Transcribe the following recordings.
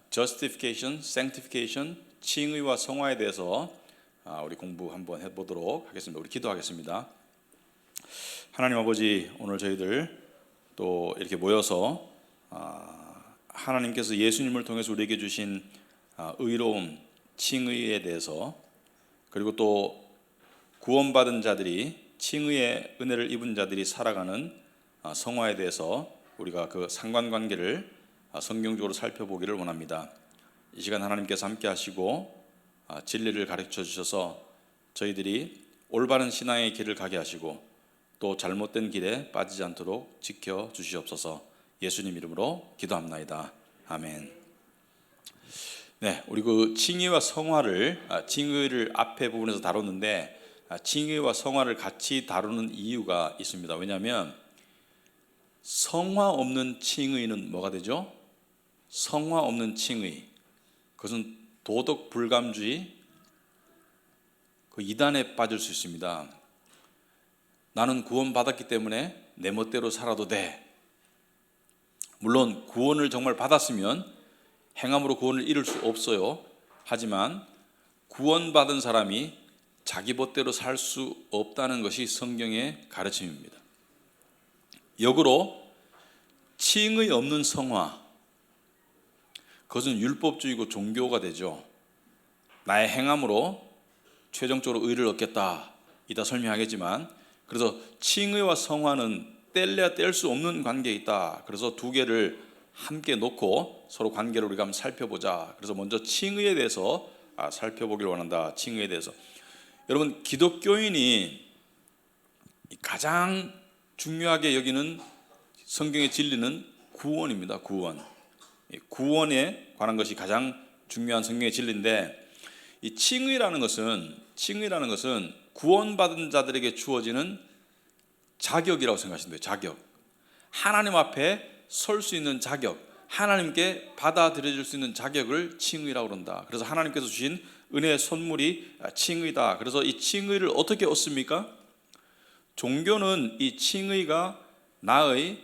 justification, sanctification, 칭의와 성화에 대해서 우리 공부 한번 해보도록 하겠습니다. 우리 기도하겠습니다. 하나님 아버지, 오늘 저희들 또 이렇게 모여서 하나님께서 예수님을 통해서 우리에게 주신 의로움, 칭의에 대해서, 그리고 또 구원받은 자들이, 칭의의 은혜를 입은 자들이 살아가는 성화에 대해서 우리가 그 상관관계를 성경적으로 살펴보기를 원합니다. 이 시간 하나님께서 함께 하시고 진리를 가르쳐 주셔서 저희들이 올바른 신앙의 길을 가게 하시고 또 잘못된 길에 빠지지 않도록 지켜 주시옵소서. 예수님 이름으로 기도합나이다. 아멘. 네, 우리 그 칭의와 성화를 칭의를 앞에 부분에서 다뤘는데 칭의와 성화를 같이 다루는 이유가 있습니다. 왜냐하면 성화 없는 칭의는 뭐가 되죠? 성화 없는 칭의, 그것은 도덕 불감주의, 그 이단에 빠질 수 있습니다. 나는 구원받았기 때문에 내 멋대로 살아도 돼. 물론 구원을 정말 받았으면 행함으로 구원을 이룰 수 없어요. 하지만 구원받은 사람이 자기 멋대로 살 수 없다는 것이 성경의 가르침입니다. 역으로 칭의 없는 성화, 그것은 율법주의고 종교가 되죠. 나의 행함으로 최종적으로 의를 얻겠다, 이따 설명하겠지만, 그래서 칭의와 성화는 뗄래야 뗄 수 없는 관계에 있다. 그래서 두 개를 함께 놓고 서로 관계를 우리가 한번 살펴보자. 그래서 먼저 칭의에 대해서 살펴보길 원한다. 칭의에 대해서. 여러분, 기독교인이 가장 중요하게 여기는 성경의 진리는 구원입니다. 구원에 관한 것이 가장 중요한 성경의 진리인데, 이 칭의라는 것은 구원받은 자들에게 주어지는 자격이라고 생각하시면 돼요. 자격. 하나님 앞에 설 수 있는 자격, 하나님께 받아들여질 수 있는 자격을 칭의라고 그런다. 그래서 하나님께서 주신 은혜의 선물이 칭의다. 그래서 이 칭의를 어떻게 얻습니까? 종교는 이 칭의가 나의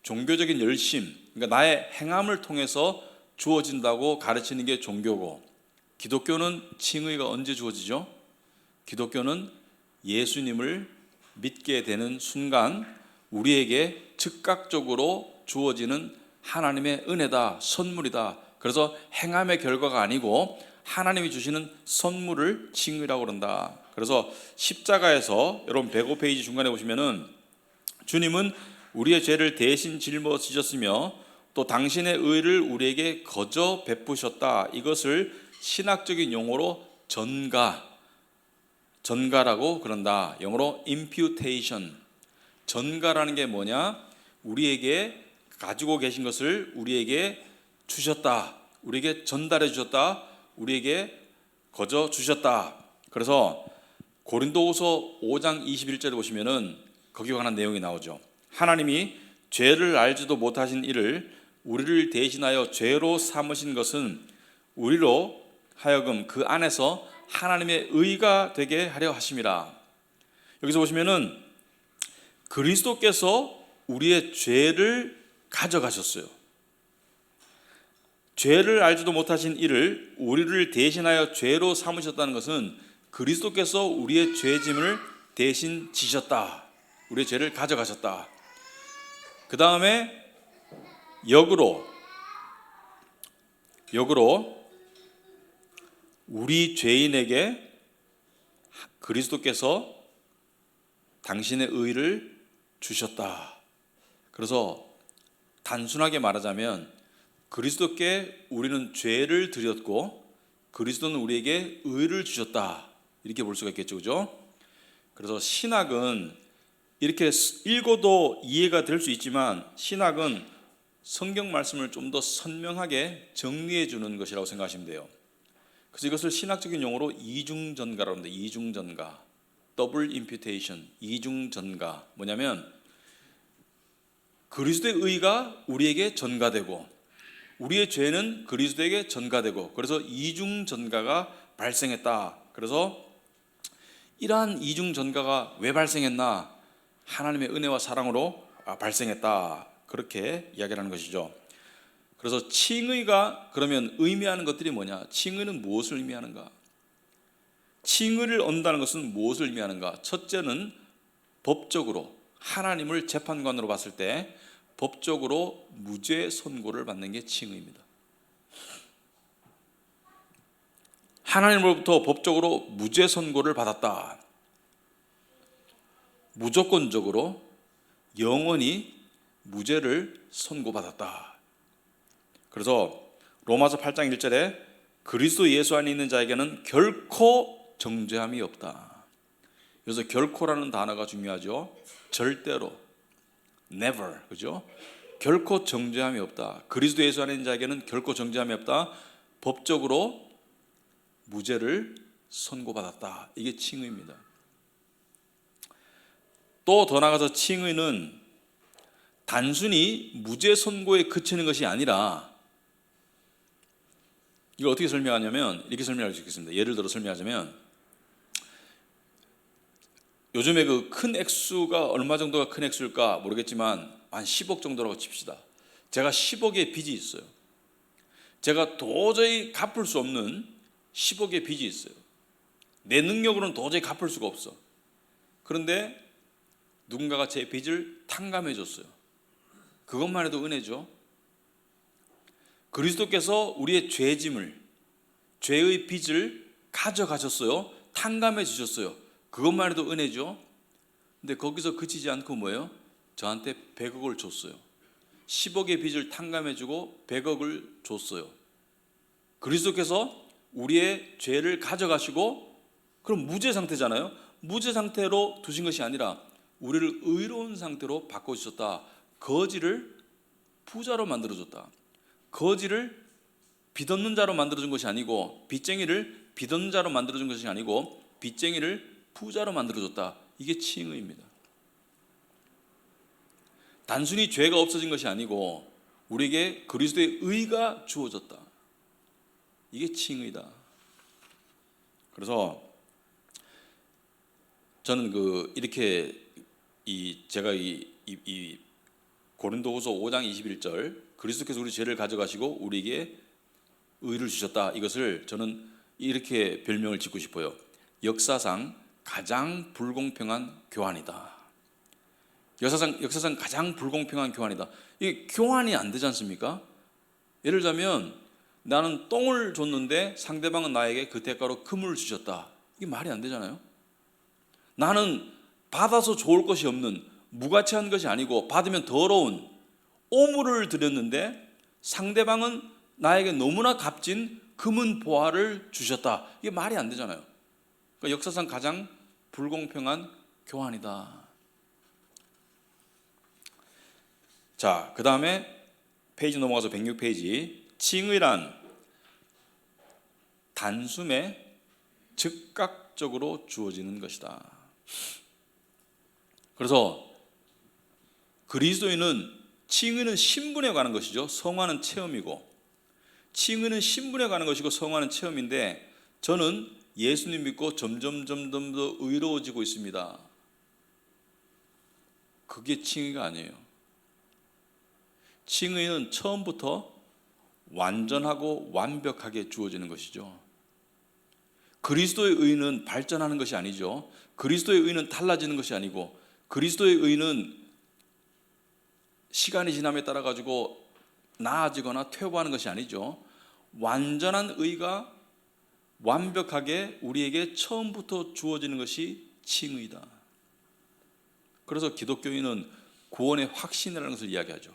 종교적인 열심, 그러니까 나의 행함을 통해서 주어진다고 가르치는 게 종교고, 기독교는 칭의가 언제 주어지죠? 기독교는 예수님을 믿게 되는 순간 우리에게 즉각적으로 주어지는 하나님의 은혜다, 선물이다. 그래서 행함의 결과가 아니고 하나님이 주시는 선물을 칭의라고 그런다. 그래서 십자가에서 여러분 105페이지 중간에 보시면은 주님은 우리의 죄를 대신 짊어지셨으며 또 당신의 의를 우리에게 거저 베푸셨다. 이것을 신학적인 용어로 전가라고 그런다. 영어로 imputation. 전가라는 게 뭐냐? 우리에게 가지고 계신 것을 우리에게 주셨다. 우리에게 전달해 주셨다. 우리에게 거저 주셨다. 그래서 고린도후서 5장 21절에 보시면은 거기에 관한 내용이 나오죠. 하나님이 죄를 알지도 못하신 이를 우리를 대신하여 죄로 삼으신 것은 우리로 하여금 그 안에서 하나님의 의가 되게 하려 하심이라. 여기서 보시면은 그리스도께서 우리의 죄를 가져가셨어요. 죄를 알지도 못하신 이를 우리를 대신하여 죄로 삼으셨다는 것은 그리스도께서 우리의 죄짐을 대신 지셨다. 우리의 죄를 가져가셨다. 그 다음에 역으로 우리 죄인에게 그리스도께서 당신의 의를 주셨다. 그래서 단순하게 말하자면 그리스도께 우리는 죄를 드렸고 그리스도는 우리에게 의를 주셨다. 이렇게 볼 수가 있겠죠, 그죠? 그래서 신학은 이렇게 읽어도 이해가 될 수 있지만 신학은 성경 말씀을 좀 더 선명하게 정리해 주는 것이라고 생각하시면 돼요. 그래서 이것을 신학적인 용어로 이중전가라고 합니다. 이중전가, 더블 임퓨테이션, 이중전가. 뭐냐면 그리스도의 의가 우리에게 전가되고 우리의 죄는 그리스도에게 전가되고, 그래서 이중전가가 발생했다. 그래서 이러한 이중전가가 왜 발생했나? 하나님의 은혜와 사랑으로 발생했다. 그렇게 이야기를 하는 것이죠. 그래서 칭의가 그러면 의미하는 것들이 뭐냐? 칭의는 무엇을 의미하는가? 칭의를 얻는다는 것은 무엇을 의미하는가? 첫째는 법적으로 하나님을 재판관으로 봤을 때 법적으로 무죄 선고를 받는 게 칭의입니다. 하나님으로부터 법적으로 무죄 선고를 받았다. 무조건적으로 영원히 무죄를 선고받았다. 그래서 로마서 8장 1절에 그리스도 예수 안에 있는 자에게는 결코 정죄함이 없다. 그래서 결코라는 단어가 중요하죠. 절대로, never, 그죠? 결코 정죄함이 없다. 그리스도 예수 안에 있는 자에게는 결코 정죄함이 없다. 법적으로 무죄를 선고받았다. 이게 칭의입니다. 또 더 나아가서 칭의는 단순히 무죄 선고에 그치는 것이 아니라, 이걸 어떻게 설명하냐면 이렇게 설명할 수 있겠습니다. 예를 들어 설명하자면, 요즘에 그 큰 액수가 얼마 정도가 큰 액수일까 모르겠지만 한 10억 정도라고 칩시다. 제가 10억의 빚이 있어요. 제가 도저히 갚을 수 없는 10억의 빚이 있어요. 내 능력으로는 도저히 갚을 수가 없어. 그런데 누군가가 제 빚을 탕감해 줬어요. 그것만 해도 은혜죠. 그리스도께서 우리의 죄짐을, 죄의 빚을 가져가셨어요. 탕감해 주셨어요. 그것만 해도 은혜죠. 근데 거기서 그치지 않고 뭐예요? 저한테 100억을 줬어요. 10억의 빚을 탕감해 주고 100억을 줬어요. 그리스도께서 우리의 죄를 가져가시고, 그럼 무죄 상태잖아요. 무죄 상태로 두신 것이 아니라 우리를 의로운 상태로 바꿔주셨다. 거지를 부자로 만들어줬다. 거지를 빚 없는 자로 만들어준 것이 아니고, 빚쟁이를 빚 없는 자로 만들어준 것이 아니고 빚쟁이를 부자로 만들어줬다. 이게 칭의입니다. 단순히 죄가 없어진 것이 아니고 우리에게 그리스도의 의가 주어졌다. 이게 칭의다. 그래서 저는 이렇게 제가 이 고린도후서 5장 21절 그리스도께서 우리 죄를 가져가시고 우리에게 의를 주셨다. 이것을 저는 이렇게 별명을 짓고 싶어요. 역사상 가장 불공평한 교환이다. 역사상 가장 불공평한 교환이다. 이게 교환이 안 되지 않습니까? 예를 들자면 나는 똥을 줬는데 상대방은 나에게 그 대가로 금을 주셨다. 이게 말이 안 되잖아요. 나는 받아서 좋을 것이 없는 무가치한 것이 아니고 받으면 더러운 오물을 드렸는데 상대방은 나에게 너무나 값진 금은 보화를 주셨다. 이게 말이 안 되잖아요. 그러니까 역사상 가장 불공평한 교환이다. 자, 그 다음에 페이지 넘어가서 106페이지. 칭의란 단숨에 즉각적으로 주어지는 것이다. 그래서 그리스도인은 칭의는 신분에 관한 것이죠. 성화는 체험이고, 칭의는 신분에 관한 것이고 성화는 체험인데, 저는 예수님 믿고 점점 더 의로워지고 있습니다. 그게 칭의가 아니에요. 칭의는 처음부터 완전하고 완벽하게 주어지는 것이죠. 그리스도의 의는 발전하는 것이 아니죠. 그리스도의 의는 달라지는 것이 아니고, 그리스도의 의는 시간이 지남에 따라 가지고 나아지거나 퇴보하는 것이 아니죠. 완전한 의가 완벽하게 우리에게 처음부터 주어지는 것이 칭의다. 그래서 기독교인은 구원의 확신이라는 것을 이야기하죠.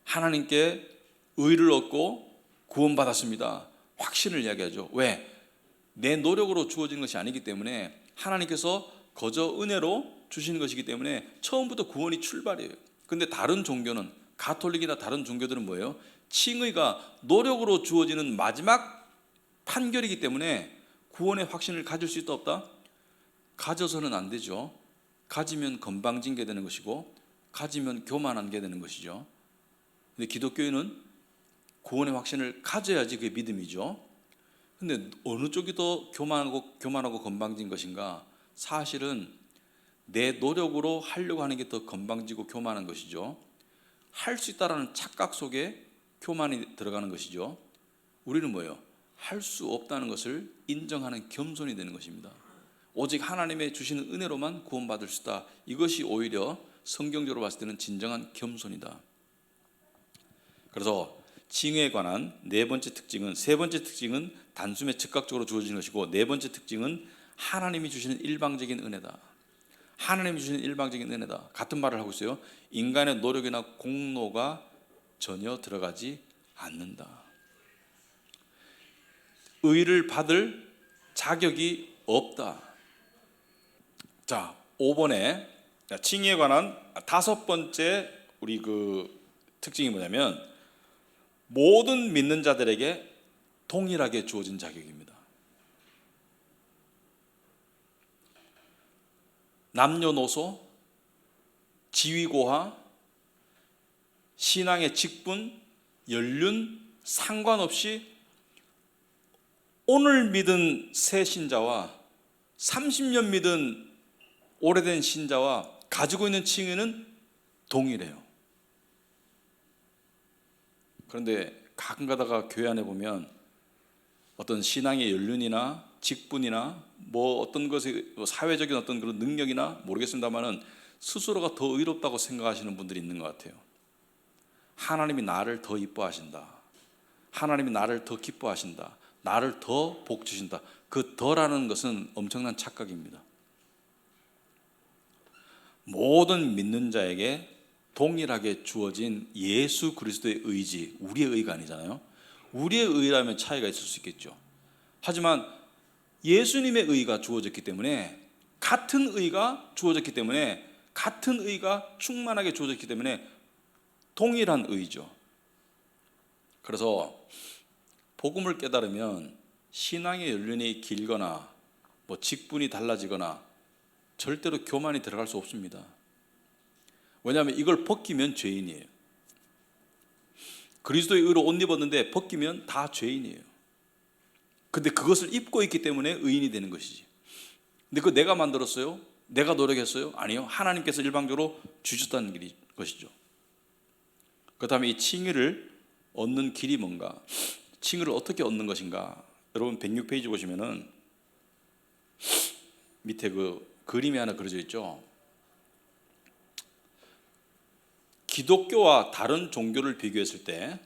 하나님께 의를 얻고 구원받았습니다. 확신을 이야기하죠. 왜? 내 노력으로 주어지는 것이 아니기 때문에, 하나님께서 거저 은혜로 주시는 것이기 때문에 처음부터 구원이 출발이에요. 근데 다른 종교는, 가톨릭이나 다른 종교들은 뭐예요? 칭의가 노력으로 주어지는 마지막 판결이기 때문에 구원의 확신을 가질 수 있다 없다? 가져서는 안 되죠. 가지면 건방진 게 되는 것이고 가지면 교만한 게 되는 것이죠. 근데 기독교인은 구원의 확신을 가져야지 그게 믿음이죠. 근데 어느 쪽이 더 교만하고 건방진 것인가? 사실은 내 노력으로 하려고 하는 게 더 건방지고 교만한 것이죠. 할 수 있다라는 착각 속에 교만이 들어가는 것이죠. 우리는 뭐예요? 할 수 없다는 것을 인정하는 겸손이 되는 것입니다. 오직 하나님의 주시는 은혜로만 구원받을 수 있다. 이것이 오히려 성경적으로 봤을 때는 진정한 겸손이다. 그래서 칭의에 관한 네 번째 특징은, 세 번째 특징은 단숨에 즉각적으로 주어지는 것이고, 네 번째 특징은 하나님이 주시는 일방적인 은혜다. 하나님이 주시는 일방적인 은혜다. 같은 말을 하고 있어요. 인간의 노력이나 공로가 전혀 들어가지 않는다. 의를 받을 자격이 없다. 자, 5번에 칭의에 관한 다섯 번째 우리 특징이 뭐냐면, 모든 믿는 자들에게 동일하게 주어진 자격입니다. 남녀노소, 지위고하, 신앙의 직분, 연륜 상관없이 오늘 믿은 새 신자와 30년 믿은 오래된 신자와 가지고 있는 칭의는 동일해요. 그런데 가끔 가다가 교회 안에 보면 어떤 신앙의 연륜이나 직분이나 어떤 것의 사회적인 어떤 그런 능력이나 모르겠습니다만은 스스로가 더 의롭다고 생각하시는 분들이 있는 것 같아요. 하나님이 나를 더 이뻐하신다. 하나님이 나를 더 기뻐하신다. 나를 더 복 주신다. 그 더라는 것은 엄청난 착각입니다. 모든 믿는 자에게 동일하게 주어진 예수 그리스도의 의지, 우리의 의가 아니잖아요. 우리의 의라면 차이가 있을 수 있겠죠. 하지만 예수님의 의가 주어졌기 때문에, 같은 의가 주어졌기 때문에, 같은 의가 충만하게 주어졌기 때문에 동일한 의죠. 그래서 복음을 깨달으면 신앙의 연륜이 길거나 직분이 달라지거나 절대로 교만이 들어갈 수 없습니다. 왜냐하면 이걸 벗기면 죄인이에요. 그리스도의 의로 옷 입었는데 벗기면 다 죄인이에요. 근데 그것을 입고 있기 때문에 의인이 되는 것이지. 근데 그거 내가 만들었어요? 내가 노력했어요? 아니요. 하나님께서 일방적으로 주셨다는 것이죠. 그렇다면 이 칭의를 얻는 길이 뭔가? 칭의를 어떻게 얻는 것인가? 여러분 106페이지 보시면은 밑에 그림이 하나 그려져 있죠. 기독교와 다른 종교를 비교했을 때,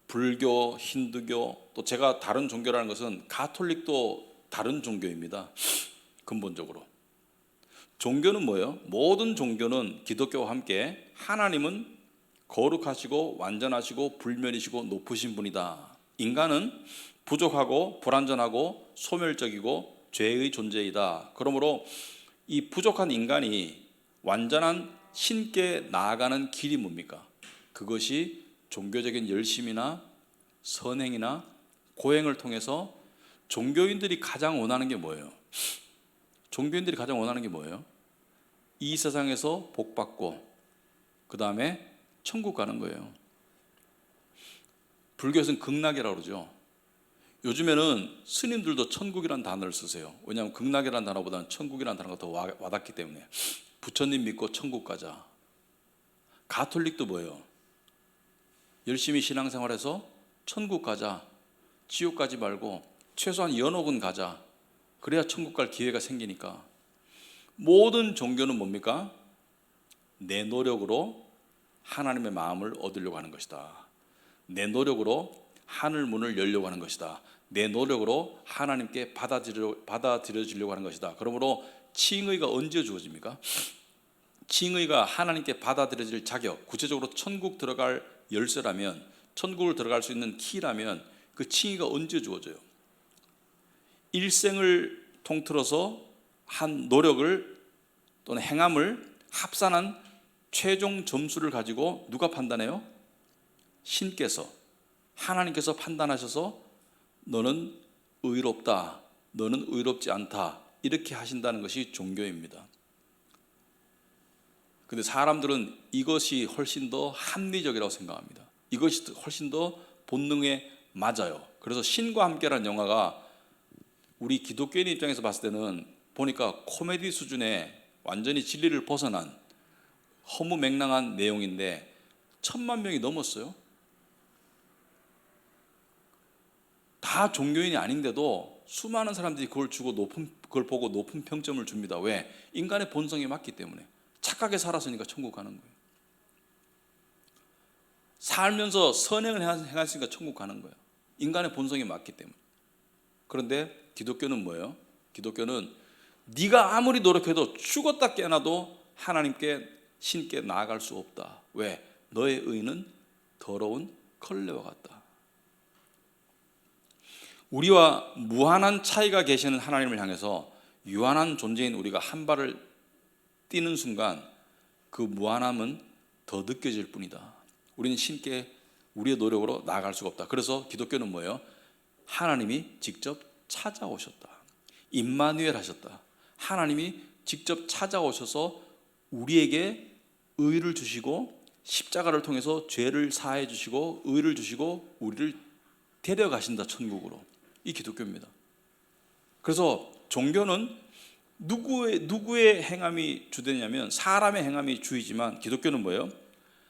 불교, 힌두교, 또 제가 다른 종교라는 것은 가톨릭도 다른 종교입니다. 근본적으로 종교는 뭐예요? 모든 종교는 기독교와 함께 하나님은 거룩하시고 완전하시고 불멸이시고 높으신 분이다. 인간은 부족하고 불완전하고 소멸적이고 죄의 존재이다. 그러므로 이 부족한 인간이 완전한 신께 나아가는 길이 뭡니까? 그것이 종교적인 열심이나 선행이나 고행을 통해서 종교인들이 가장 원하는 게 뭐예요? 종교인들이 가장 원하는 게 뭐예요? 이 세상에서 복받고 그 다음에 천국 가는 거예요. 불교에서는 극락이라고 그러죠. 요즘에는 스님들도 천국이라는 단어를 쓰세요. 왜냐하면 극락이라는 단어보다는 천국이라는 단어가 더 와닿기 때문에. 부처님 믿고 천국 가자. 가톨릭도 뭐예요? 열심히 신앙생활해서 천국 가자. 지옥 가지 말고 최소한 연옥은 가자. 그래야 천국 갈 기회가 생기니까. 모든 종교는 뭡니까? 내 노력으로 하나님의 마음을 얻으려고 하는 것이다. 내 노력으로 하늘 문을 열려고 하는 것이다. 내 노력으로 하나님께 받아들여지려고 하는 것이다. 그러므로 칭의가 언제 주어집니까? 칭의가 하나님께 받아들여질 자격, 구체적으로 천국 들어갈 열쇠라면, 천국을 들어갈 수 있는 키라면 그 칭의가 언제 주어져요? 일생을 통틀어서 한 노력을 또는 행함을 합산한 최종 점수를 가지고 누가 판단해요? 신께서, 하나님께서 판단하셔서 너는 의롭다, 너는 의롭지 않다 이렇게 하신다는 것이 종교입니다. 근데 사람들은 이것이 훨씬 더 합리적이라고 생각합니다. 이것이 훨씬 더 본능에 맞아요. 그래서 신과 함께라는 영화가 우리 기독교인 입장에서 봤을 때는 보니까 코미디 수준의 완전히 진리를 벗어난 허무맹랑한 내용인데, 1,000만 명이 넘었어요. 다 종교인이 아닌데도 수많은 사람들이 그걸 보고 높은 평점을 줍니다. 왜? 인간의 본성에 맞기 때문에. 착하게 살았으니까 천국 가는 거예요. 살면서 선행을 행했으니까 천국 가는 거예요. 인간의 본성에 맞기 때문에. 그런데 기독교는 뭐예요? 기독교는 네가 아무리 노력해도 죽었다 깨어나도 하나님께 신께 나아갈 수 없다. 왜? 너의 의는 더러운 걸레와 같다. 우리와 무한한 차이가 계시는 하나님을 향해서 유한한 존재인 우리가 한 발을 뛰는 순간 그 무한함은 더 느껴질 뿐이다. 우리는 신께 우리의 노력으로 나아갈 수가 없다. 그래서 기독교는 뭐예요? 하나님이 직접 찾아오셨다. 임마누엘 하셨다. 하나님이 직접 찾아오셔서 우리에게 의를 주시고 십자가를 통해서 죄를 사해 주시고 의를 주시고 우리를 데려가신다, 천국으로. 이 기독교입니다. 그래서 종교는 누구의 행함이 주되냐면 사람의 행함이 주이지만 기독교는 뭐예요?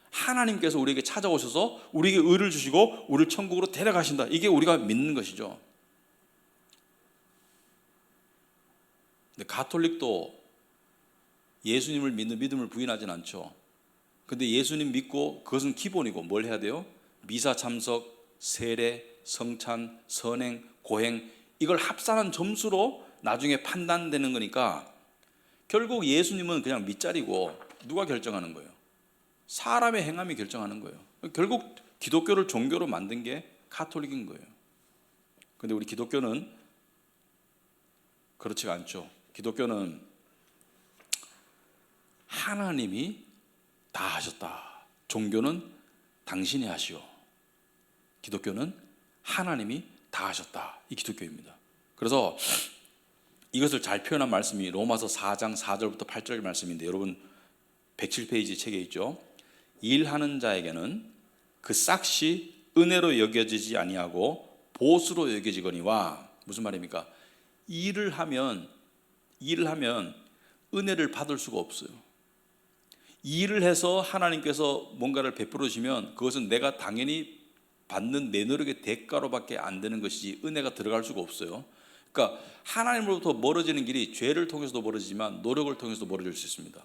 하나님께서 우리에게 찾아오셔서 우리에게 의를 주시고 우리를 천국으로 데려가신다. 이게 우리가 믿는 것이죠. 근데 가톨릭도 예수님을 믿는 믿음을 부인하진 않죠. 근데 예수님 믿고 그것은 기본이고 뭘 해야 돼요? 미사 참석, 세례, 성찬, 선행, 고행, 이걸 합산한 점수로 나중에 판단되는 거니까 결국 예수님은 그냥 밑자리고 누가 결정하는 거예요? 사람의 행함이 결정하는 거예요. 결국 기독교를 종교로 만든 게 가톨릭인 거예요. 그런데 우리 기독교는 그렇지가 않죠. 기독교는 하나님이 다 하셨다. 종교는 당신이 하시오. 기독교는 하나님이 다 하셨다. 이 기독교입니다. 그래서 이것을 잘 표현한 말씀이 로마서 4장 4절부터 8절 말씀인데 여러분 107페이지 책에 있죠. 일하는 자에게는 그 싹시 은혜로 여겨지지 아니하고 보수로 여겨지거니와. 무슨 말입니까? 일을 하면 은혜를 받을 수가 없어요. 일을 해서 하나님께서 뭔가를 베풀어 주시면 그것은 내가 당연히 받는 내 노력의 대가로밖에 안 되는 것이지 은혜가 들어갈 수가 없어요. 그러니까 하나님으로부터 멀어지는 길이 죄를 통해서도 멀어지지만 노력을 통해서도 멀어질 수 있습니다.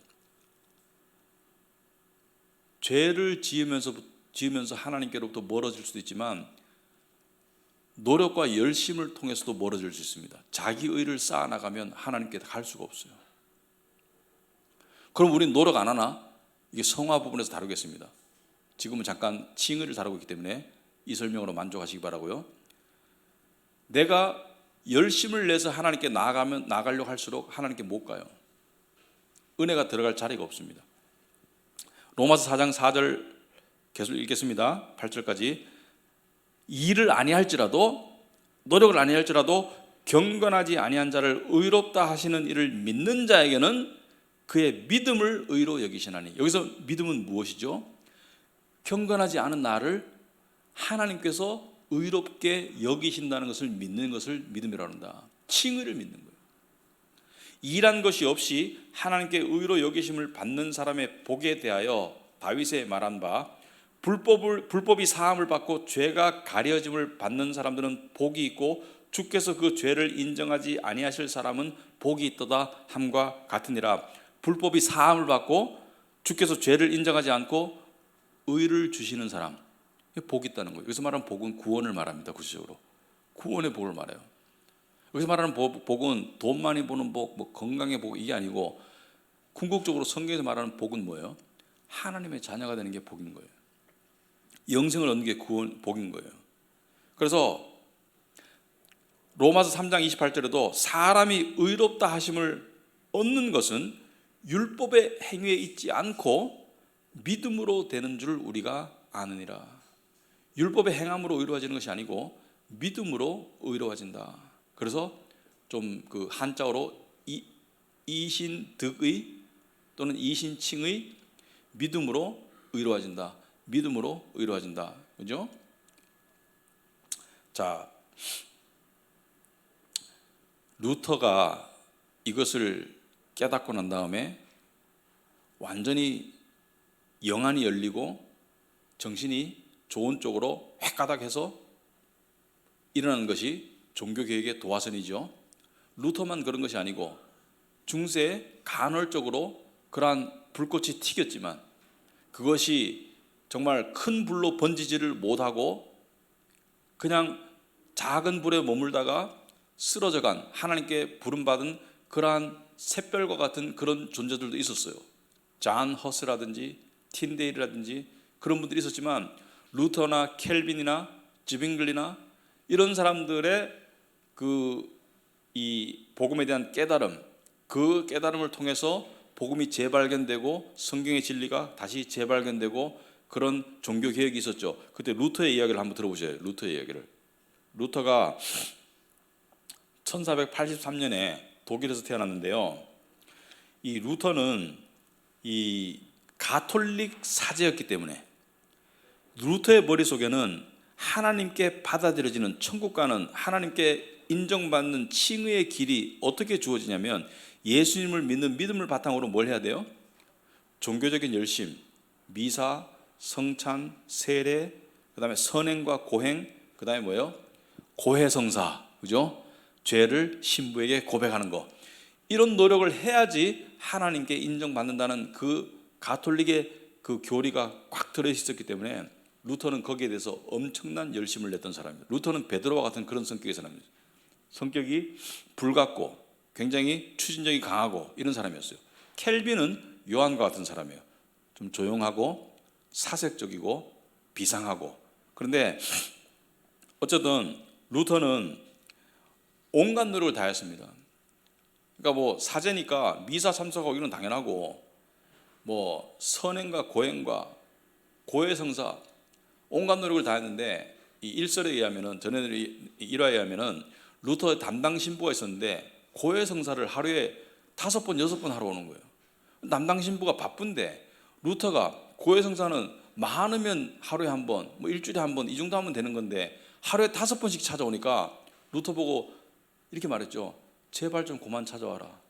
죄를 지으면서 하나님께로부터 멀어질 수도 있지만 노력과 열심을 통해서도 멀어질 수 있습니다. 자기 의를 쌓아나가면 하나님께 갈 수가 없어요. 그럼 우리는 노력 안 하나? 이게 성화 부분에서 다루겠습니다. 지금은 잠깐 칭의를 다루고 있기 때문에 이 설명으로 만족하시기 바라고요. 내가 열심을 내서 하나님께 나가려고 할수록 하나님께 못 가요. 은혜가 들어갈 자리가 없습니다. 로마서 4장 4절 계속 읽겠습니다. 8절까지. 일을 아니할지라도 노력을 아니할지라도 경건하지 아니한 자를 의롭다 하시는 이를 믿는 자에게는 그의 믿음을 의로 여기시나니. 여기서 믿음은 무엇이죠? 경건하지 않은 나를 하나님께서 의롭게 여기신다는 것을 믿는 것을 믿음이라고 한다. 칭의를 믿는 거예요. 일한 것이 없이 하나님께 의로 여기심을 받는 사람의 복에 대하여 다윗의 말한 바 불법이 사함을 받고 죄가 가려짐을 받는 사람들은 복이 있고 주께서 그 죄를 인정하지 아니하실 사람은 복이 있도다 함과 같으니라. 불법이 사함을 받고 주께서 죄를 인정하지 않고 의를 주시는 사람, 복이 있다는 거예요. 여기서 말하는 복은 구원을 말합니다. 구체적으로 구원의 복을 말해요. 여기서 말하는 복은 돈 많이 버는 복, 뭐 건강의 복, 이게 아니고 궁극적으로 성경에서 말하는 복은 뭐예요? 하나님의 자녀가 되는 게 복인 거예요. 영생을 얻는 게 복인 거예요. 그래서 로마서 3장 28절에도 사람이 의롭다 하심을 얻는 것은 율법의 행위에 있지 않고 믿음으로 되는 줄 우리가 아느니라. 율법의 행함으로 의로워지는 것이 아니고 믿음으로 의로워진다. 그래서 좀 그 한자어로 이신득의 또는 이신칭의 믿음으로 의로워진다. 믿음으로 의로워진다. 그죠? 자, 루터가 이것을 깨닫고 난 다음에 완전히 영안이 열리고 정신이 좋은 쪽으로 획가닥해서 일어나는 것이 종교개혁의 도화선이죠. 루터만 그런 것이 아니고 중세에 간헐적으로 그러한 불꽃이 튀겼지만 그것이 정말 큰 불로 번지지를 못하고 그냥 작은 불에 머물다가 쓰러져간 하나님께 부름받은 그러한 샛별과 같은 그런 존재들도 있었어요. 잔 허스라든지 틴데일이라든지 그런 분들이 있었지만 루터나 켈빈이나 지빙글리나 이런 사람들의 이 복음에 대한 깨달음, 그 깨달음을 통해서 복음이 재발견되고 성경의 진리가 다시 재발견되고 그런 종교 개혁이 있었죠. 그때 루터의 이야기를 한번 들어보세요. 루터의 이야기를. 루터가 1483년에 독일에서 태어났는데요. 이 루터는 이 가톨릭 사제였기 때문에 루터의 머릿속에는 하나님께 받아들여지는 천국 가는 하나님께 인정받는 칭의의 길이 어떻게 주어지냐면 예수님을 믿는 믿음을 바탕으로 뭘 해야 돼요? 종교적인 열심, 미사, 성찬, 세례, 그 다음에 선행과 고행, 그 다음에 뭐예요? 고해성사, 그죠? 죄를 신부에게 고백하는 거. 이런 노력을 해야지 하나님께 인정받는다는 그 가톨릭의 그 교리가 꽉 들어있었기 때문에 루터는 거기에 대해서 엄청난 열심을 냈던 사람입니다. 루터는 베드로와 같은 그런 성격의 사람입니다. 성격이 불같고 굉장히 추진력이 강하고 이런 사람이었어요. 켈빈은 요한과 같은 사람이에요. 좀 조용하고 사색적이고 비상하고. 그런데 어쨌든 루터는 온갖 노력을 다했습니다. 그러니까 뭐 사제니까 미사 참석하고 이건 당연하고 뭐 선행과 고행과 고해성사 온갖 노력을 다했는데 이 일설에 의하면은 전해들이 일화에 의하면은 루터의 담당 신부가 있었는데 고해성사를 하루에 5번 6번 하러 오는 거예요. 담당 신부가 바쁜데 루터가 고해성사는 많으면 하루에 한 번, 뭐 일주일에 한 번 이 정도 하면 되는 건데 하루에 5번씩 찾아오니까 루터 보고 이렇게 말했죠. 제발 좀 그만 찾아와라.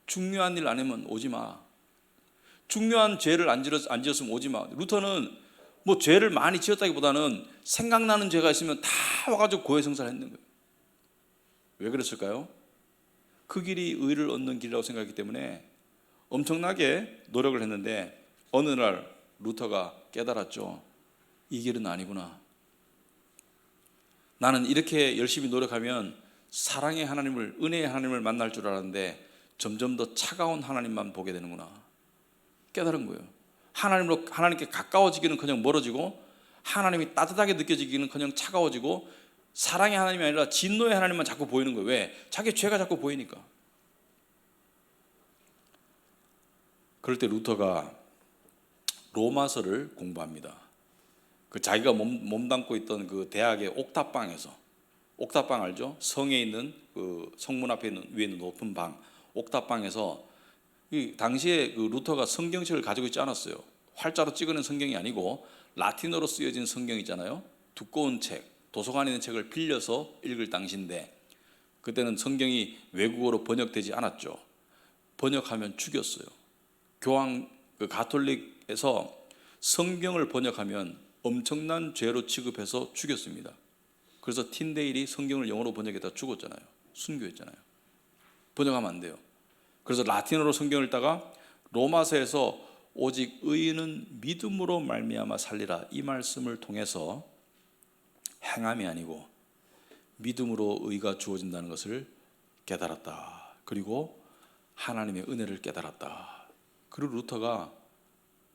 중요한 일 안 하면 오지 마. 중요한 죄를 안 지었으면 오지 마. 루터는 뭐 죄를 많이 지었다기보다는 생각나는 죄가 있으면 다 와가지고 고해성사를 했는 거예요. 왜 그랬을까요? 그 길이 의를 얻는 길이라고 생각했기 때문에 엄청나게 노력을 했는데 어느 날 루터가 깨달았죠. 이 길은 아니구나. 나는 이렇게 열심히 노력하면 사랑의 하나님을, 은혜의 하나님을 만날 줄 알았는데 점점 더 차가운 하나님만 보게 되는구나. 깨달은 거예요. 하나님께 가까워지기는 그냥 멀어지고 하나님이 따뜻하게 느껴지기는 그냥 차가워지고 사랑의 하나님이 아니라 진노의 하나님만 자꾸 보이는 거예요. 왜? 자기 죄가 자꾸 보이니까. 그럴 때 루터가 로마서를 공부합니다. 그 자기가 몸담고 있던 그 대학의 옥탑방에서, 옥탑방 알죠? 성에 있는 그 성문 앞에 있는 위에 있는 높은 방, 옥탑방에서 이 당시에 그 루터가 성경책을 가지고 있지 않았어요. 활자로 찍어낸 성경이 아니고 라틴어로 쓰여진 성경 있잖아요. 두꺼운 책, 도서관에 있는 책을 빌려서 읽을 당시인데 그때는 성경이 외국어로 번역되지 않았죠. 번역하면 죽였어요. 교황 그 가톨릭에서 성경을 번역하면 엄청난 죄로 취급해서 죽였습니다. 그래서 틴데일이 성경을 영어로 번역했다 죽었잖아요. 순교했잖아요. 번역하면 안 돼요. 그래서 라틴어로 성경을 읽다가 로마서에서 오직 의인은 믿음으로 말미암아 살리라 이 말씀을 통해서 행함이 아니고 믿음으로 의가 주어진다는 것을 깨달았다. 그리고 하나님의 은혜를 깨달았다. 그리고 루터가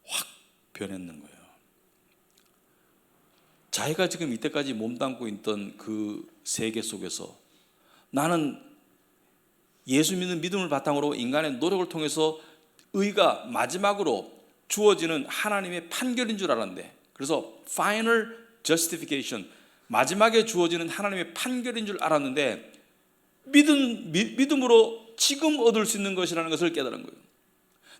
확 변했는 거예요. 자기가 지금 이때까지 몸담고 있던 그 세계 속에서 나는 예수 믿는 믿음을 바탕으로 인간의 노력을 통해서 의가 마지막으로 주어지는 하나님의 판결인 줄 알았는데, 그래서 final justification, 마지막에 주어지는 하나님의 판결인 줄 알았는데 믿음으로 지금 얻을 수 있는 것이라는 것을 깨달은 거예요.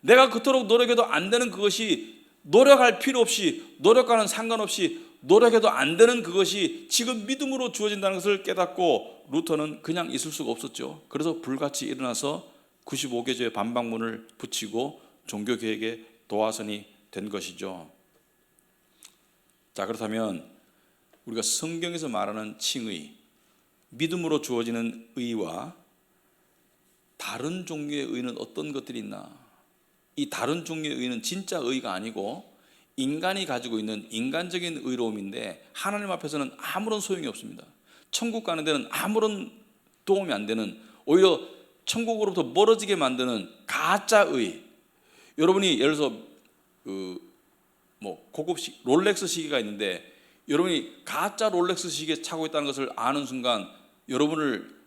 내가 그토록 노력해도 안 되는 그것이, 노력할 필요 없이, 노력과는 상관없이 노력해도 안 되는 그것이 지금 믿음으로 주어진다는 것을 깨닫고 루터는 그냥 있을 수가 없었죠. 그래서 불같이 일어나서 95개조의 반박문을 붙이고 종교개혁의 도화선이 된 것이죠. 자, 그렇다면 우리가 성경에서 말하는 칭의, 믿음으로 주어지는 의와 다른 종류의 의는 어떤 것들이 있나? 이 다른 종류의 의는 진짜 의가 아니고 인간이 가지고 있는 인간적인 의로움인데 하나님 앞에서는 아무런 소용이 없습니다. 천국 가는 데는 아무런 도움이 안 되는, 오히려 천국으로부터 멀어지게 만드는 가짜 의. 여러분이 예를 들어서 고급 롤렉스 시계가 있는데 여러분이 가짜 롤렉스 시계 차고 있다는 것을 아는 순간 여러분을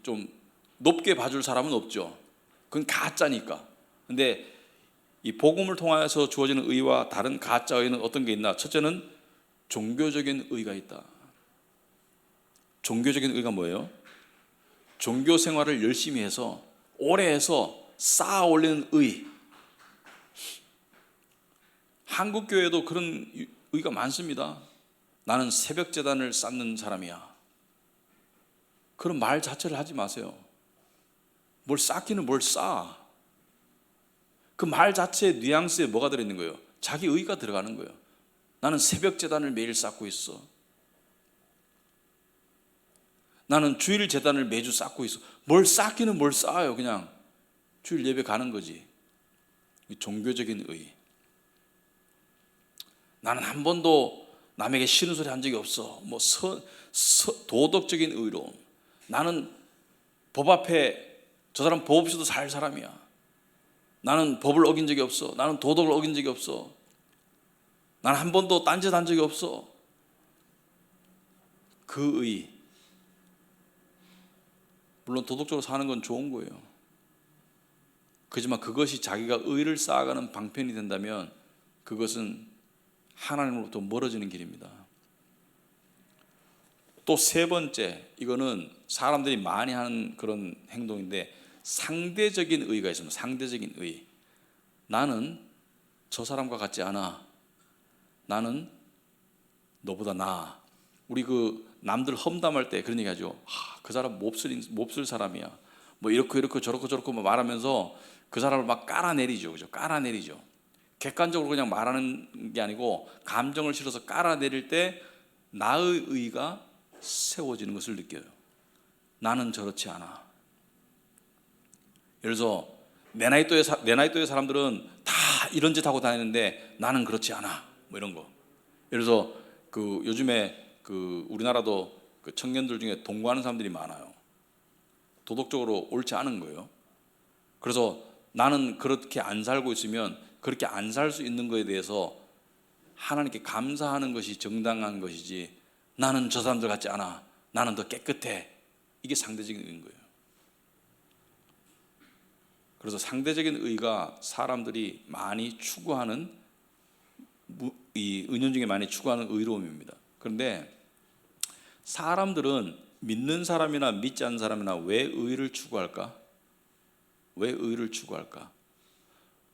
좀 높게 봐줄 사람은 없죠. 그건 가짜니까. 근데 이 복음을 통하여서 주어지는 의와 다른 가짜 의는 어떤 게 있나? 첫째는 종교적인 의가 있다. 종교적인 의가 뭐예요? 종교 생활을 열심히 해서 오래 해서 쌓아 올리는 의. 한국 교회도 그런 의가 많습니다. 나는 새벽 제단을 쌓는 사람이야. 그런 말 자체를 하지 마세요. 뭘 쌓기는 뭘 쌓아. 그 말 자체의 뉘앙스에 뭐가 들어있는 거예요? 자기 의가 들어가는 거예요. 나는 새벽 제단을 매일 쌓고 있어. 나는 주일 제단을 매주 쌓고 있어. 뭘 쌓기는 뭘 쌓아요. 그냥 주일 예배 가는 거지. 종교적인 의. 나는 한 번도 남에게 싫은 소리 한 적이 없어. 도덕적인 의로움. 나는 법 앞에 저 사람 법 없이도 살 사람이야. 나는 법을 어긴 적이 없어. 나는 도덕을 어긴 적이 없어. 나는 한 번도 딴짓 한 적이 없어. 그 의. 물론 도덕적으로 사는 건 좋은 거예요. 그렇지만 그것이 자기가 의를 쌓아가는 방편이 된다면 그것은 하나님으로부터 멀어지는 길입니다. 또 세 번째, 이거는 사람들이 많이 하는 그런 행동인데 상대적인 의가 있습니다. 상대적인 의. 나는 저 사람과 같지 않아. 나는 너보다 나아. 우리 남들 험담할 때 그런 얘기 하죠. 그 사람 몹쓸 사람이야. 이렇고 저렇고 말하면서 그 사람을 막 깔아내리죠. 그죠? 깔아내리죠. 객관적으로 그냥 말하는 게 아니고 감정을 실어서 깔아내릴 때 나의 의가 세워지는 것을 느껴요. 나는 저렇지 않아. 예를 들어서 내 나이 또의 사람들은 다 이런 짓 하고 다니는데 나는 그렇지 않아. 이런 거. 예를 들어서 요즘에 우리나라도 청년들 중에 동거하는 사람들이 많아요. 도덕적으로 옳지 않은 거예요. 그래서 나는 그렇게 안 살고 있으면 그렇게 안 살 수 있는 것에 대해서 하나님께 감사하는 것이 정당한 것이지, 나는 저 사람들 같지 않아. 나는 더 깨끗해. 이게 상대적인 의인 거예요. 그래서 상대적인 의가 사람들이 많이 추구하는, 이 은연 중에 많이 추구하는 의로움입니다. 그런데 사람들은 믿는 사람이나 믿지 않는 사람이나 왜 의를 추구할까? 왜 의를 추구할까?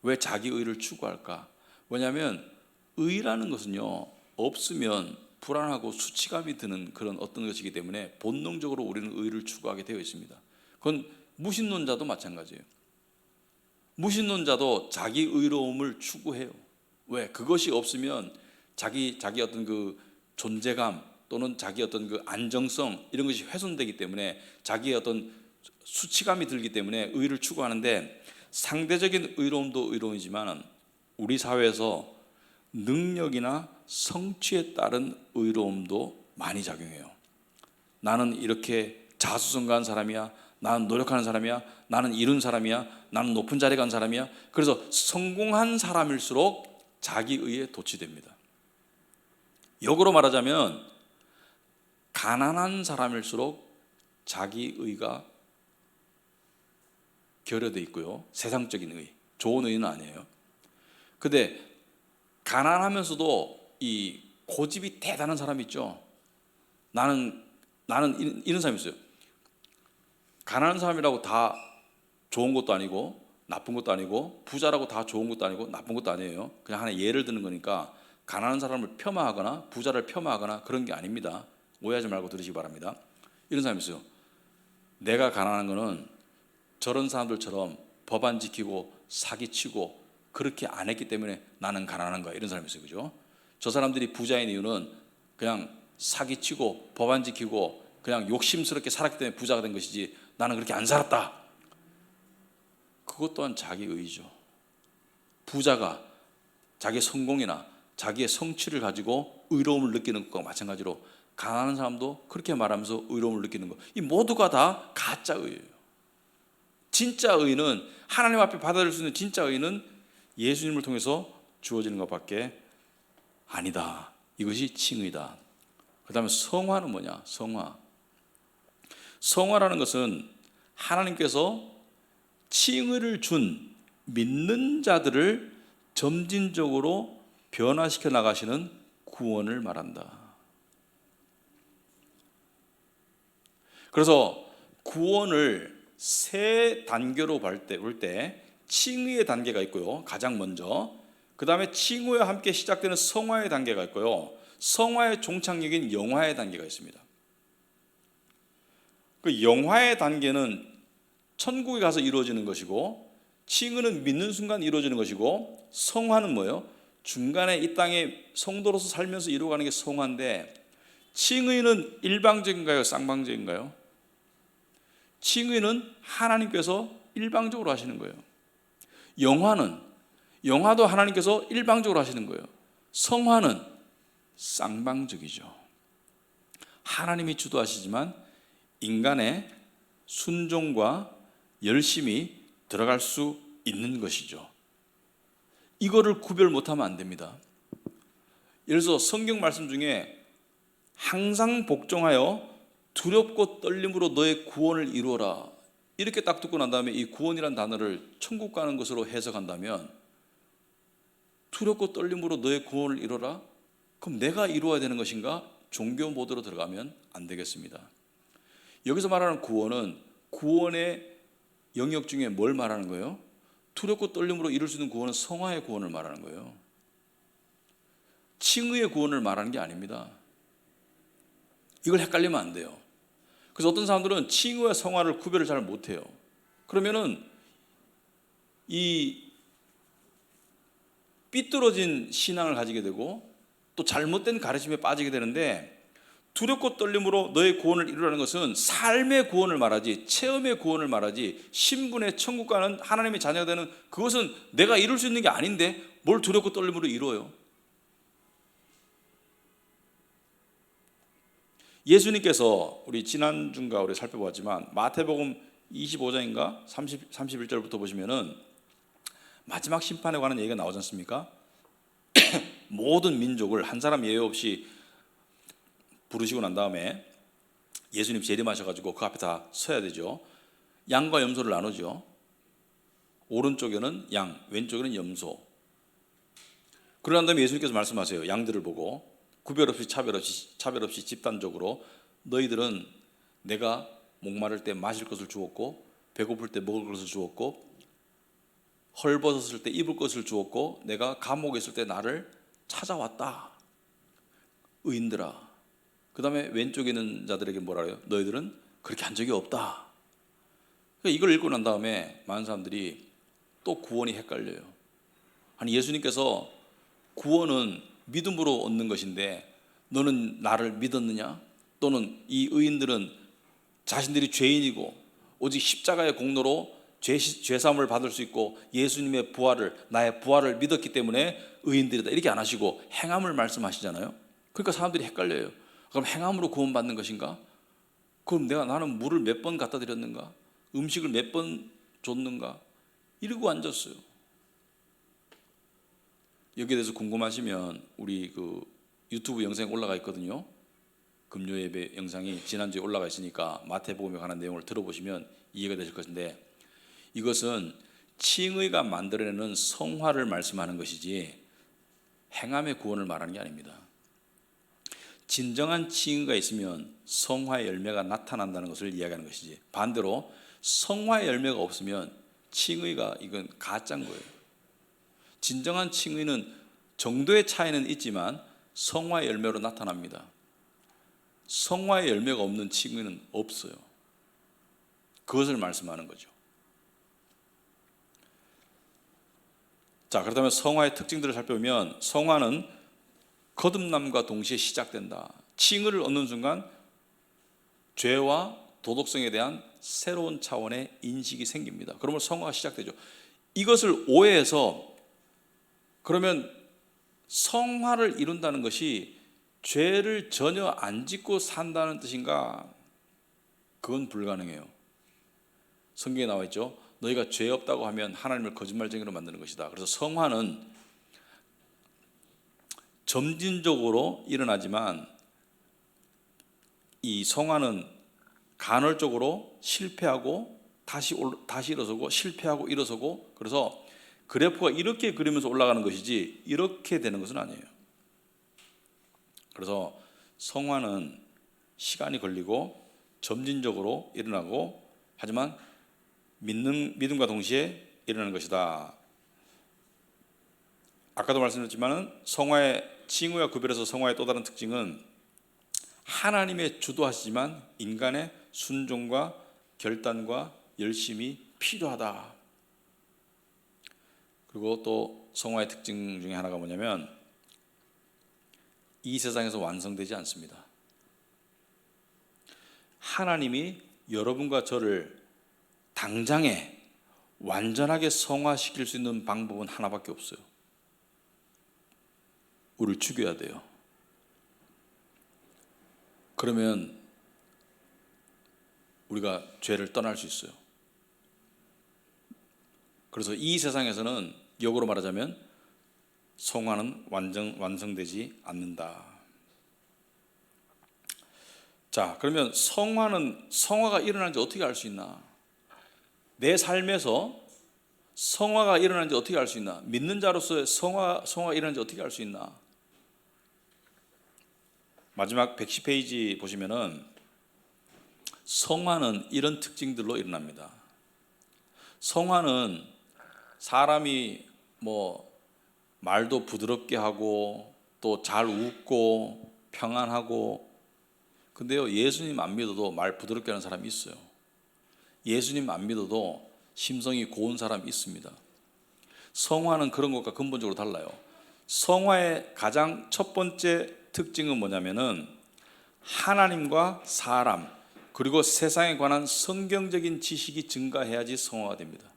왜 자기 의를 추구할까? 왜냐하면 의라는 것은요, 없으면 불안하고 수치감이 드는 그런 어떤 것이기 때문에 본능적으로 우리는 의를 추구하게 되어 있습니다. 그건 무신론자도 마찬가지예요. 무신론자도 자기 의로움을 추구해요. 왜? 그것이 없으면 자기 어떤 존재감 또는 자기 어떤 안정성 이런 것이 훼손되기 때문에 자기의 어떤 수치감이 들기 때문에 의를 추구하는데, 상대적인 의로움도 의로움이지만 우리 사회에서 능력이나 성취에 따른 의로움도 많이 작용해요. 나는 이렇게 자수성가한 사람이야. 나는 노력하는 사람이야. 나는 이룬 사람이야. 나는 높은 자리에 간 사람이야. 그래서 성공한 사람일수록 자기 의에 도취됩니다. 역으로 말하자면 가난한 사람일수록 자기 의가 결여되어 있고요. 세상적인 의, 좋은 의는 아니에요. 근데 가난하면서도 이 고집이 대단한 사람이 있죠. 나는 이런 사람이 있어요. 가난한 사람이라고 다 좋은 것도 아니고 나쁜 것도 아니고, 부자라고 다 좋은 것도 아니고 나쁜 것도 아니에요. 그냥 하나 예를 드는 거니까 가난한 사람을 폄하하거나 부자를 폄하하거나 그런 게 아닙니다. 오해하지 말고 들으시기 바랍니다. 이런 사람이 있어요. 내가 가난한 거는 저런 사람들처럼 법 안 지키고 사기치고 그렇게 안 했기 때문에 나는 가난한 거야. 이런 사람이 있어요. 그죠? 저 사람들이 부자인 이유는 그냥 사기치고 법 안 지키고 그냥 욕심스럽게 살았기 때문에 부자가 된 것이지 나는 그렇게 안 살았다. 그것 또한 자기 의죠. 부자가 자기의 성공이나 자기의 성취를 가지고 의로움을 느끼는 것과 마찬가지로 가난한 사람도 그렇게 말하면서 의로움을 느끼는 것, 이 모두가 다 가짜 의예요. 진짜 의는, 하나님 앞에 받아들일 수 있는 진짜 의는 예수님을 통해서 주어지는 것밖에 아니다. 이것이 칭의다. 그 다음에 성화는 뭐냐? 성화라는 것은 하나님께서 칭의를 준 믿는 자들을 점진적으로 변화시켜 나가시는 구원을 말한다. 그래서 구원을 세 단계로 볼 때 칭의의 단계가 있고요. 가장 먼저. 그 다음에 칭의와 함께 시작되는 성화의 단계가 있고요. 성화의 종착역인 영화의 단계가 있습니다. 그 영화의 단계는 천국에 가서 이루어지는 것이고, 칭의는 믿는 순간 이루어지는 것이고, 성화는 뭐예요? 중간에 이 땅에 성도로서 살면서 이루어가는 게 성화인데, 칭의는 일방적인가요? 쌍방적인가요? 칭의는 하나님께서 일방적으로 하시는 거예요. 영화도 하나님께서 일방적으로 하시는 거예요. 성화는 쌍방적이죠. 하나님이 주도하시지만 인간의 순종과 열심이 들어갈 수 있는 것이죠. 이거를 구별 못하면 안 됩니다. 예를 들어서 성경 말씀 중에 항상 복종하여 두렵고 떨림으로 너의 구원을 이루어라, 이렇게 딱 듣고 난 다음에 이 구원이라는 단어를 천국 가는 것으로 해석한다면, 두렵고 떨림으로 너의 구원을 이루어라? 그럼 내가 이루어야 되는 것인가? 종교 모드로 들어가면 안 되겠습니다. 여기서 말하는 구원은 구원의 영역 중에 뭘 말하는 거예요? 두렵고 떨림으로 이룰 수 있는 구원은 성화의 구원을 말하는 거예요. 칭의의 구원을 말하는 게 아닙니다. 이걸 헷갈리면 안 돼요. 그래서 어떤 사람들은 칭의와 성화를 구별을 잘 못해요. 그러면은 이 삐뚤어진 신앙을 가지게 되고 또 잘못된 가르침에 빠지게 되는데, 두렵고 떨림으로 너의 구원을 이루라는 것은 삶의 구원을 말하지 체험의 구원을 말하지, 신분의 천국 가는 하나님의 자녀가 되는 그것은 내가 이룰 수 있는 게 아닌데 뭘 두렵고 떨림으로 이루어요? 예수님께서 우리 지난주인가 우리 살펴보았지만 마태복음 25장인가 31절부터 보시면은 마지막 심판에 관한 얘기가 나오지 않습니까? 모든 민족을 한 사람 예외 없이 부르시고 난 다음에 예수님 재림하셔가지고 그 앞에 다 서야 되죠. 양과 염소를 나누죠. 오른쪽에는 양, 왼쪽에는 염소. 그러난 다음에 예수님께서 말씀하세요. 양들을 보고 구별 없이 차별 없이 집단적으로 너희들은 내가 목마를 때 마실 것을 주었고, 배고플 때 먹을 것을 주었고, 헐벗었을 때 입을 것을 주었고, 내가 감옥에 있을 때 나를 찾아왔다. 의인들아. 그 다음에 왼쪽에 있는 자들에게 뭐라 해요? 너희들은 그렇게 한 적이 없다. 이걸 읽고 난 다음에 많은 사람들이 또 구원이 헷갈려요. 아니, 예수님께서 구원은 믿음으로 얻는 것인데 너는 나를 믿었느냐? 또는 이 의인들은 자신들이 죄인이고 오직 십자가의 공로로 죄사함을 받을 수 있고 예수님의 부활을, 나의 부활을 믿었기 때문에 의인들이다, 이렇게 안 하시고 행함을 말씀하시잖아요. 그러니까 사람들이 헷갈려요. 그럼 행함으로 구원받는 것인가? 그럼 나는 물을 몇 번 갖다 드렸는가? 음식을 몇 번 줬는가? 이러고 앉았어요. 여기에 대해서 궁금하시면 우리 그 유튜브 영상에 올라가 있거든요. 금요 예배 영상이 지난주에 올라가 있으니까 마태복음에 관한 내용을 들어보시면 이해가 되실 것인데, 이것은 칭의가 만들어내는 성화를 말씀하는 것이지 행함의 구원을 말하는 게 아닙니다. 진정한 칭의가 있으면 성화의 열매가 나타난다는 것을 이야기하는 것이지, 반대로 성화의 열매가 없으면 칭의가 이건 가짜인 거예요. 진정한 칭의는 정도의 차이는 있지만 성화의 열매로 나타납니다. 성화의 열매가 없는 칭의는 없어요. 그것을 말씀하는 거죠. 자, 그렇다면 성화의 특징들을 살펴보면 성화는 거듭남과 동시에 시작된다. 칭의를 얻는 순간 죄와 도덕성에 대한 새로운 차원의 인식이 생깁니다. 그러면 성화가 시작되죠. 이것을 오해해서 그러면 성화를 이룬다는 것이 죄를 전혀 안 짓고 산다는 뜻인가? 그건 불가능해요. 성경에 나와 있죠. 너희가 죄 없다고 하면 하나님을 거짓말쟁이로 만드는 것이다. 그래서 성화는 점진적으로 일어나지만 이 성화는 간헐적으로 실패하고 다시 일어서고 실패하고 일어서고, 그래서 그래프가 이렇게 그리면서 올라가는 것이지 이렇게 되는 것은 아니에요. 그래서 성화는 시간이 걸리고 점진적으로 일어나고, 하지만 믿음과 동시에 일어나는 것이다. 아까도 말씀드렸지만 성화의 칭의와 구별해서 성화의 또 다른 특징은 하나님의 주도하시지만 인간의 순종과 결단과 열심이 필요하다. 그리고 또 성화의 특징 중에 하나가 뭐냐면 이 세상에서 완성되지 않습니다. 하나님이 여러분과 저를 당장에 완전하게 성화시킬 수 있는 방법은 하나밖에 없어요. 우리를 죽여야 돼요. 그러면 우리가 죄를 떠날 수 있어요. 그래서 이 세상에서는 역으로 말하자면 성화는 완성되지 않는다. 자, 그러면 성화가 일어나는지 어떻게 알 수 있나? 내 삶에서 성화가 일어나는지 어떻게 알 수 있나? 믿는 자로서의 성화가 일어나는지 어떻게 알 수 있나? 마지막 110페이지 보시면은 성화는 이런 특징들로 일어납니다. 성화는 사람이 말도 부드럽게 하고 또 잘 웃고 평안하고, 근데요, 예수님 안 믿어도 말 부드럽게 하는 사람이 있어요. 예수님 안 믿어도 심성이 고운 사람이 있습니다. 성화는 그런 것과 근본적으로 달라요. 성화의 가장 첫 번째 특징은 뭐냐면은 하나님과 사람 그리고 세상에 관한 성경적인 지식이 증가해야지 성화가 됩니다.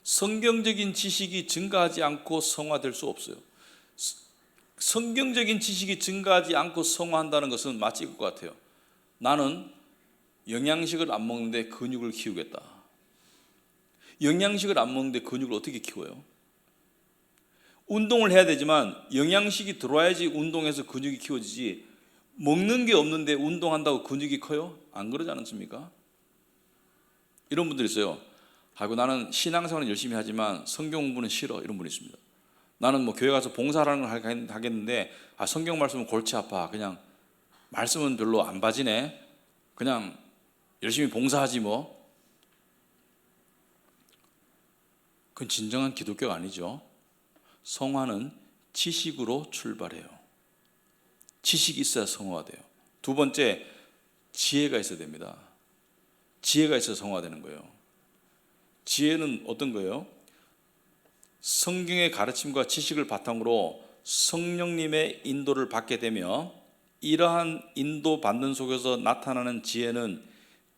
성경적인 지식이 증가하지 않고 성화될 수 없어요. 성경적인 지식이 증가하지 않고 성화한다는 것은 마치 이것 같아요. 나는 영양식을 안 먹는데 근육을 키우겠다. 영양식을 안 먹는데 근육을 어떻게 키워요? 운동을 해야 되지만 영양식이 들어와야지 운동해서 근육이 키워지지, 먹는 게 없는데 운동한다고 근육이 커요? 안 그러지 않습니까? 이런 분들이 있어요. 아이고, 나는 신앙생활은 열심히 하지만 성경 공부는 싫어. 이런 분이 있습니다. 나는 교회 가서 봉사라는 걸 하겠는데 성경 말씀은 골치 아파. 그냥 말씀은 별로 안 봐지네. 그냥 열심히 봉사하지 뭐. 그건 진정한 기독교가 아니죠. 성화는 지식으로 출발해요. 지식이 있어야 성화가 돼요. 두 번째, 지혜가 있어야 됩니다. 지혜가 있어야 성화가 되는 거예요. 지혜는 어떤 거예요? 성경의 가르침과 지식을 바탕으로 성령님의 인도를 받게 되며, 이러한 인도 받는 속에서 나타나는 지혜는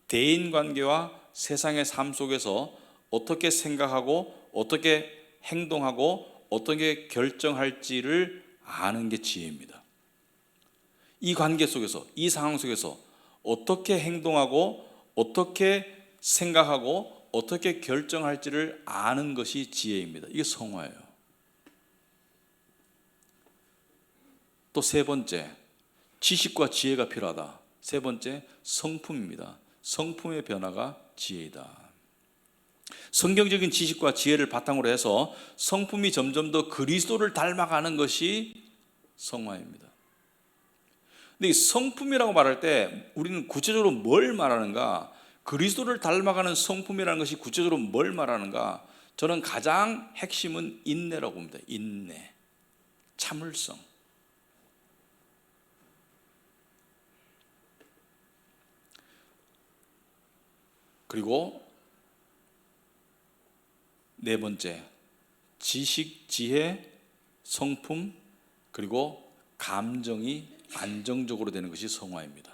대인관계와 세상의 삶 속에서 어떻게 생각하고 어떻게 행동하고 어떻게 결정할지를 아는 게 지혜입니다. 이 관계 속에서, 이 상황 속에서 어떻게 행동하고 어떻게 생각하고 어떻게 결정할지를 아는 것이 지혜입니다. 이게 성화예요. 또 세 번째, 지식과 지혜가 필요하다. 세 번째, 성품입니다. 성품의 변화가 지혜이다. 성경적인 지식과 지혜를 바탕으로 해서 성품이 점점 더 그리스도를 닮아가는 것이 성화입니다. 근데 이 성품이라고 말할 때 우리는 구체적으로 뭘 말하는가? 그리스도를 닮아가는 성품이라는 것이 구체적으로 뭘 말하는가? 저는 가장 핵심은 인내라고 봅니다. 인내, 참을성. 그리고 네 번째, 지식, 지혜, 성품, 그리고 감정이 안정적으로 되는 것이 성화입니다.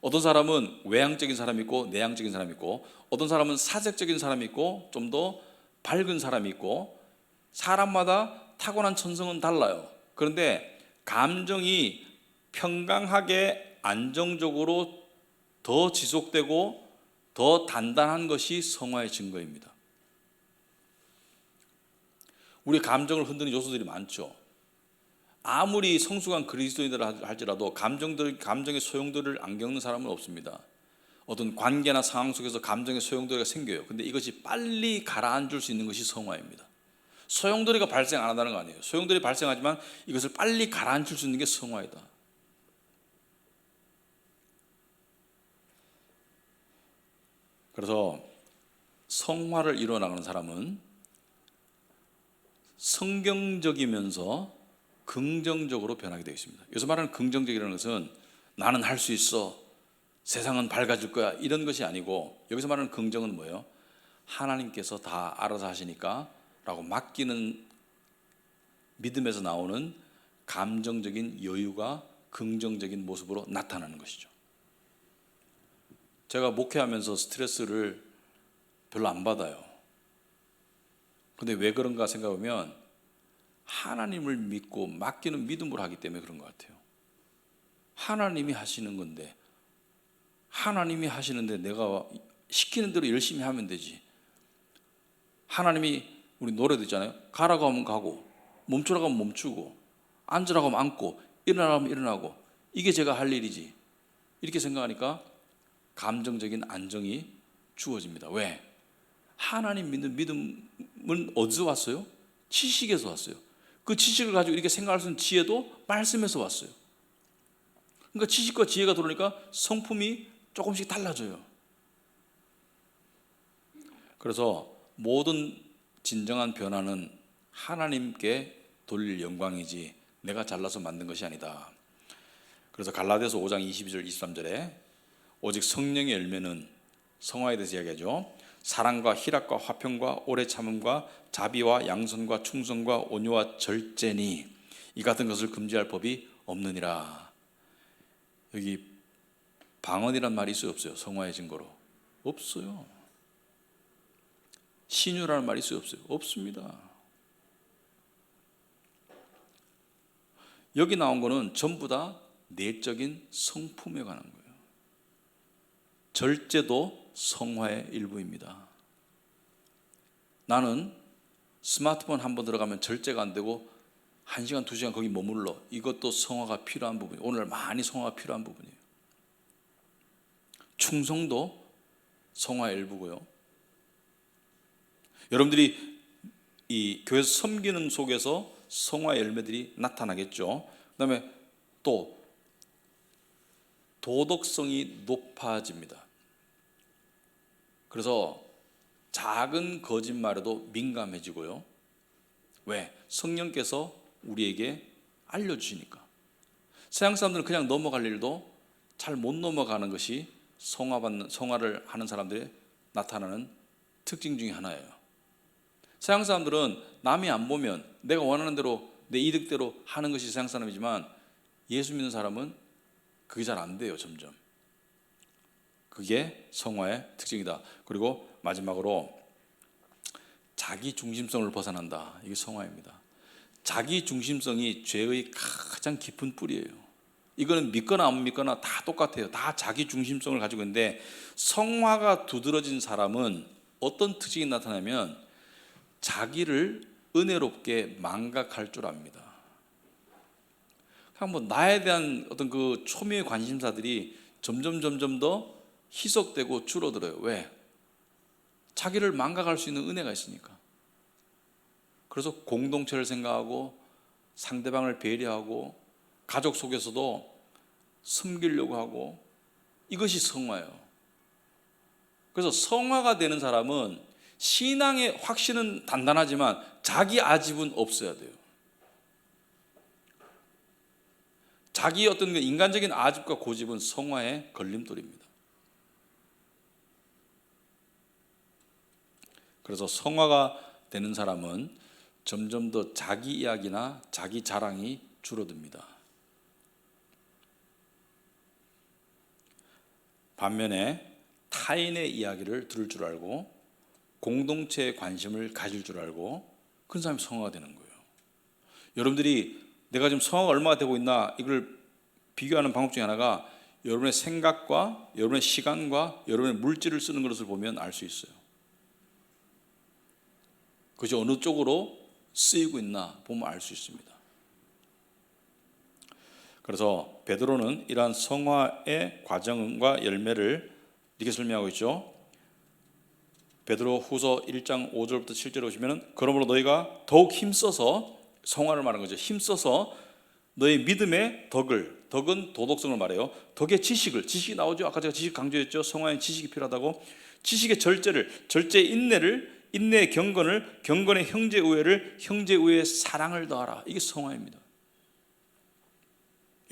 어떤 사람은 외향적인 사람이 있고 내향적인 사람이 있고, 어떤 사람은 사색적인 사람이 있고 좀 더 밝은 사람이 있고, 사람마다 타고난 천성은 달라요. 그런데 감정이 평강하게 안정적으로 더 지속되고 더 단단한 것이 성화의 증거입니다. 우리 감정을 흔드는 요소들이 많죠. 아무리 성숙한 그리스도인이라 할지라도 감정의 소용돌이를 안 겪는 사람은 없습니다. 어떤 관계나 상황 속에서 감정의 소용돌이가 생겨요. 근데 이것이 빨리 가라앉을 수 있는 것이 성화입니다. 소용돌이가 발생 안 한다는 거 아니에요. 소용돌이 발생하지만 이것을 빨리 가라앉힐 수 있는 게 성화이다. 그래서 성화를 이루어나가는 사람은 성경적이면서 긍정적으로 변하게 되어 있습니다. 여기서 말하는 긍정적이라는 것은 나는 할 수 있어, 세상은 밝아질 거야, 이런 것이 아니고, 여기서 말하는 긍정은 뭐예요? 하나님께서 다 알아서 하시니까 라고 맡기는 믿음에서 나오는 감정적인 여유가 긍정적인 모습으로 나타나는 것이죠. 제가 목회하면서 스트레스를 별로 안 받아요. 근데 왜 그런가 생각하면 하나님을 믿고 맡기는 믿음으로 하기 때문에 그런 것 같아요. 하나님이 하시는 건데, 하나님이 하시는데 내가 시키는 대로 열심히 하면 되지. 하나님이, 우리 노래도 있잖아요. 가라고 하면 가고, 멈추라고 하면 멈추고, 앉으라고 하면 앉고, 일어나라고 하면 일어나고, 이게 제가 할 일이지. 이렇게 생각하니까 감정적인 안정이 주어집니다. 왜? 하나님 믿는 믿음은 어디서 왔어요? 지식에서 왔어요. 그 지식을 가지고 이렇게 생각할 수 있는 지혜도 말씀에서 왔어요. 그러니까 지식과 지혜가 들어오니까 성품이 조금씩 달라져요. 그래서 모든 진정한 변화는 하나님께 돌릴 영광이지 내가 잘나서 만든 것이 아니다. 그래서 갈라디아서 5장 22절 23절에 오직 성령의 열매는, 성화에 대해서 이야기하죠. 사랑과 희락과 화평과 오래 참음과 자비와 양선과 충성과 온유와 절제니 이 같은 것을 금지할 법이 없느니라. 여기 방언이란 말이 있어요, 없어요? 성화의 증거로 없어요. 신유라는 말이 있어요, 없어요? 없습니다. 여기 나온 거는 전부 다 내적인 성품에 관한 거예요. 절제도 성화의 일부입니다. 나는 스마트폰 한번 들어가면 절제가 안 되고 1시간, 2시간 거기 머물러. 이것도 성화가 필요한 부분이에요. 오늘 많이 성화가 필요한 부분이에요. 충성도 성화의 일부고요. 여러분들이 이 교회에서 섬기는 속에서 성화의 열매들이 나타나겠죠. 그 다음에 또 도덕성이 높아집니다. 그래서 작은 거짓말에도 민감해지고요. 왜? 성령께서 우리에게 알려주시니까. 세상 사람들은 그냥 넘어갈 일도 잘 못 넘어가는 것이 성화를 하는 사람들의 나타나는 특징 중에 하나예요. 세상 사람들은 남이 안 보면 내가 원하는 대로 내 이득대로 하는 것이 세상 사람이지만, 예수 믿는 사람은 그게 잘 안 돼요. 점점. 그게 성화의 특징이다. 그리고 마지막으로 자기 중심성을 벗어난다. 이게 성화입니다. 자기 중심성이 죄의 가장 깊은 뿌리예요. 이거는 믿거나 안 믿거나 다 똑같아요. 다 자기 중심성을 가지고 있는데, 성화가 두드러진 사람은 어떤 특징이 나타나면 자기를 은혜롭게 망각할 줄 압니다. 뭐 나에 대한 어떤 그 초미의 관심사들이 점점 더 희석되고 줄어들어요. 왜? 자기를 망각할 수 있는 은혜가 있으니까. 그래서 공동체를 생각하고 상대방을 배려하고 가족 속에서도 섬기려고 하고, 이것이 성화예요. 그래서 성화가 되는 사람은 신앙의 확신은 단단하지만 자기 아집은 없어야 돼요. 자기의 어떤 인간적인 아집과 고집은 성화의 걸림돌입니다. 그래서 성화가 되는 사람은 점점 더 자기 이야기나 자기 자랑이 줄어듭니다. 반면에 타인의 이야기를 들을 줄 알고 공동체에 관심을 가질 줄 알고 그런 사람이 성화가 되는 거예요. 여러분들이 내가 지금 성화가 얼마나 되고 있나 이걸 비교하는 방법 중에 하나가 여러분의 생각과 여러분의 시간과 여러분의 물질을 쓰는 것을 보면 알 수 있어요. 그것이 어느 쪽으로 쓰이고 있나 보면 알 수 있습니다. 그래서 베드로는 이러한 성화의 과정과 열매를 이렇게 설명하고 있죠. 베드로 후서 1장 5절부터 7절에 보시면 그러므로 너희가 더욱 힘써서, 성화를 말하는 거죠. 힘써서 너희 믿음의 덕은 도덕성을 말해요. 덕의 지식이 나오죠. 아까 제가 지식 강조했죠. 성화에 지식이 필요하다고. 지식의 절제의 인내를, 인내의 경건을, 경건의 형제우애를, 형제우애의 사랑을 더하라. 이게 성화입니다.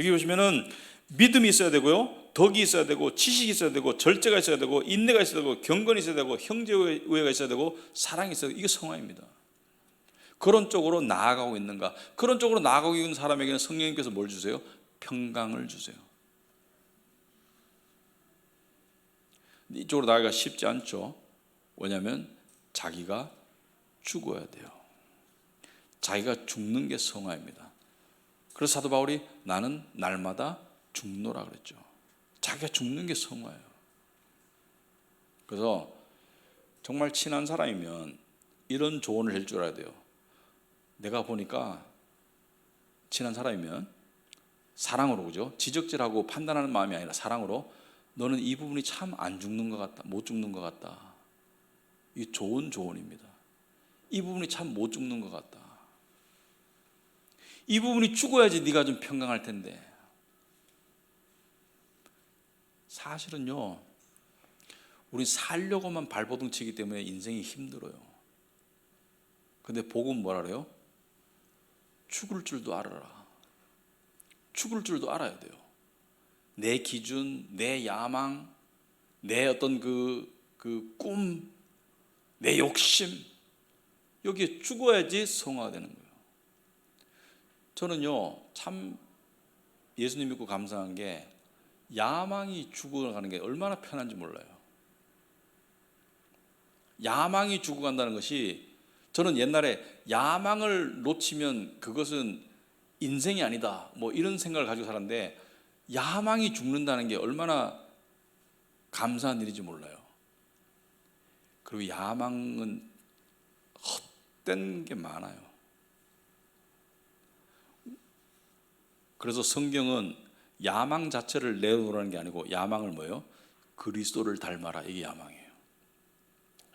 여기 보시면은 믿음이 있어야 되고요, 덕이 있어야 되고, 지식이 있어야 되고, 절제가 있어야 되고, 인내가 있어야 되고, 경건이 있어야 되고, 형제우애가 있어야 되고, 사랑이 있어야 되고, 이게 성화입니다. 그런 쪽으로 나아가고 있는가? 그런 쪽으로 나아가고 있는 사람에게는 성령님께서 뭘 주세요? 평강을 주세요. 이쪽으로 나아가기가 쉽지 않죠. 왜냐하면 자기가 죽어야 돼요. 자기가 죽는 게 성화입니다. 그래서 사도 바울이 나는 날마다 죽노라 그랬죠. 자기가 죽는 게 성화예요. 그래서 정말 친한 사람이면 이런 조언을 할 줄 알아야 돼요. 내가 보니까 친한 사람이면 사랑으로, 그죠? 지적질하고 판단하는 마음이 아니라 사랑으로, 너는 이 부분이 참 안 죽는 것 같다, 못 죽는 것 같다. 이 좋은 조언입니다. 이 부분이 참 못 죽는 것 같다. 이 부분이 죽어야지 네가 좀 평강할 텐데. 사실은요, 우리 살려고만 발버둥 치기 때문에 인생이 힘들어요. 근데 복음은 뭐라 그래요? 죽을 줄도 알아라. 죽을 줄도 알아야 돼요. 내 기준, 내 야망, 내 어떤 그 꿈, 내 욕심, 여기에 죽어야지 성화가 되는 거예요. 저는요, 참 예수님 믿고 감사한 게 야망이 죽어가는 게 얼마나 편한지 몰라요. 야망이 죽어간다는 것이, 저는 옛날에 야망을 놓치면 그것은 인생이 아니다, 뭐 이런 생각을 가지고 살았는데, 야망이 죽는다는 게 얼마나 감사한 일인지 몰라요. 그리고 야망은 헛된 게 많아요. 그래서 성경은 야망 자체를 내놓으라는 게 아니고, 야망을 뭐예요? 그리스도를 닮아라, 이게 야망이에요.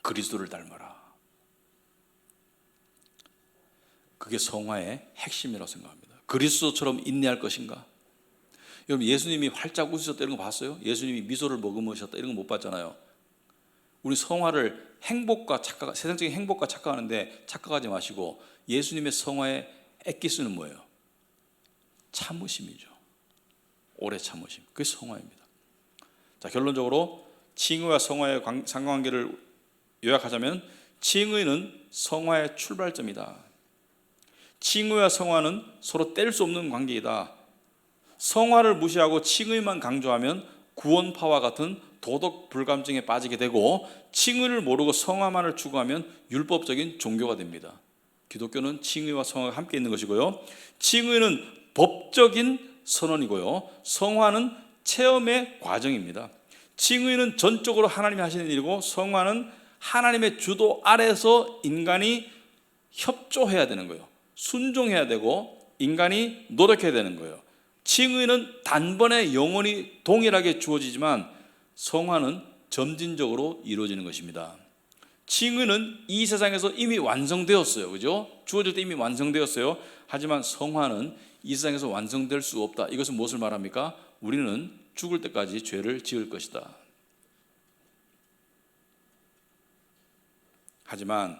그리스도를 닮아라. 그게 성화의 핵심이라고 생각합니다. 그리스도처럼 인내할 것인가? 여러분, 예수님이 활짝 웃으셨다 이런 거 봤어요? 예수님이 미소를 머금으셨다 이런 거 못 봤잖아요. 우리 성화를 행복과 착각, 세상적인 행복과 착각하는데 착각하지 마시고, 예수님의 성화의 엑기스는 뭐예요? 참으심이죠. 오래 참으심. 그게 성화입니다. 자, 결론적으로 칭의와 성화의 상관관계를 요약하자면, 칭의는 성화의 출발점이다. 칭의와 성화는 서로 뗄 수 없는 관계이다. 성화를 무시하고 칭의만 강조하면 구원파와 같은 도덕 불감증에 빠지게 되고, 칭의를 모르고 성화만을 추구하면 율법적인 종교가 됩니다. 기독교는 칭의와 성화가 함께 있는 것이고요, 칭의는 법적인 선언이고요, 성화는 체험의 과정입니다. 칭의는 전적으로 하나님이 하시는 일이고, 성화는 하나님의 주도 아래서 인간이 협조해야 되는 거예요. 순종해야 되고 인간이 노력해야 되는 거예요. 칭의는 단번에 영원히 동일하게 주어지지만, 성화는 점진적으로 이루어지는 것입니다. 칭의는 이 세상에서 이미 완성되었어요. 그죠? 주어질 때 이미 완성되었어요. 하지만 성화는 이 세상에서 완성될 수 없다. 이것은 무엇을 말합니까? 우리는 죽을 때까지 죄를 지을 것이다. 하지만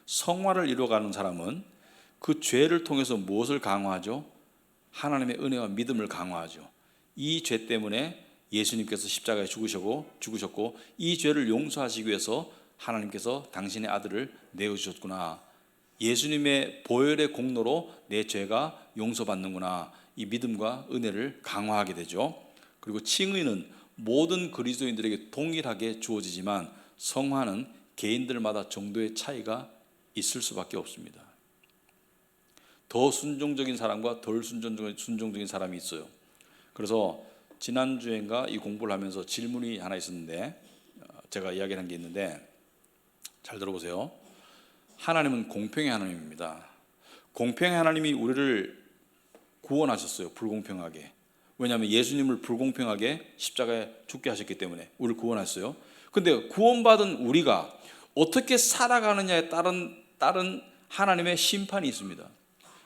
성화를 이루어가는 사람은 그 죄를 통해서 무엇을 강화하죠? 하나님의 은혜와 믿음을 강화하죠. 이 죄 때문에 예수님께서 십자가에 죽으셨고, 이 죄를 용서하시기 위해서 하나님께서 당신의 아들을 내어주셨구나. 예수님의 보혈의 공로로 내 죄가 용서받는구나, 이 믿음과 은혜를 강화하게 되죠. 그리고 칭의는 모든 그리스도인들에게 동일하게 주어지지만 성화는 개인들마다 정도의 차이가 있을 수밖에 없습니다. 더 순종적인 사람과 덜 순종적인 사람이 있어요. 그래서 지난주엔가 이 공부를 하면서 질문이 하나 있었는데, 제가 이야기를 한 게 있는데 잘 들어보세요. 하나님은 공평의 하나님입니다. 공평의 하나님이 우리를 구원하셨어요. 불공평하게. 왜냐하면 예수님을 불공평하게 십자가에 죽게 하셨기 때문에 우리를 구원하셨어요. 근데 구원받은 우리가 어떻게 살아가느냐에 따른 하나님의 심판이 있습니다.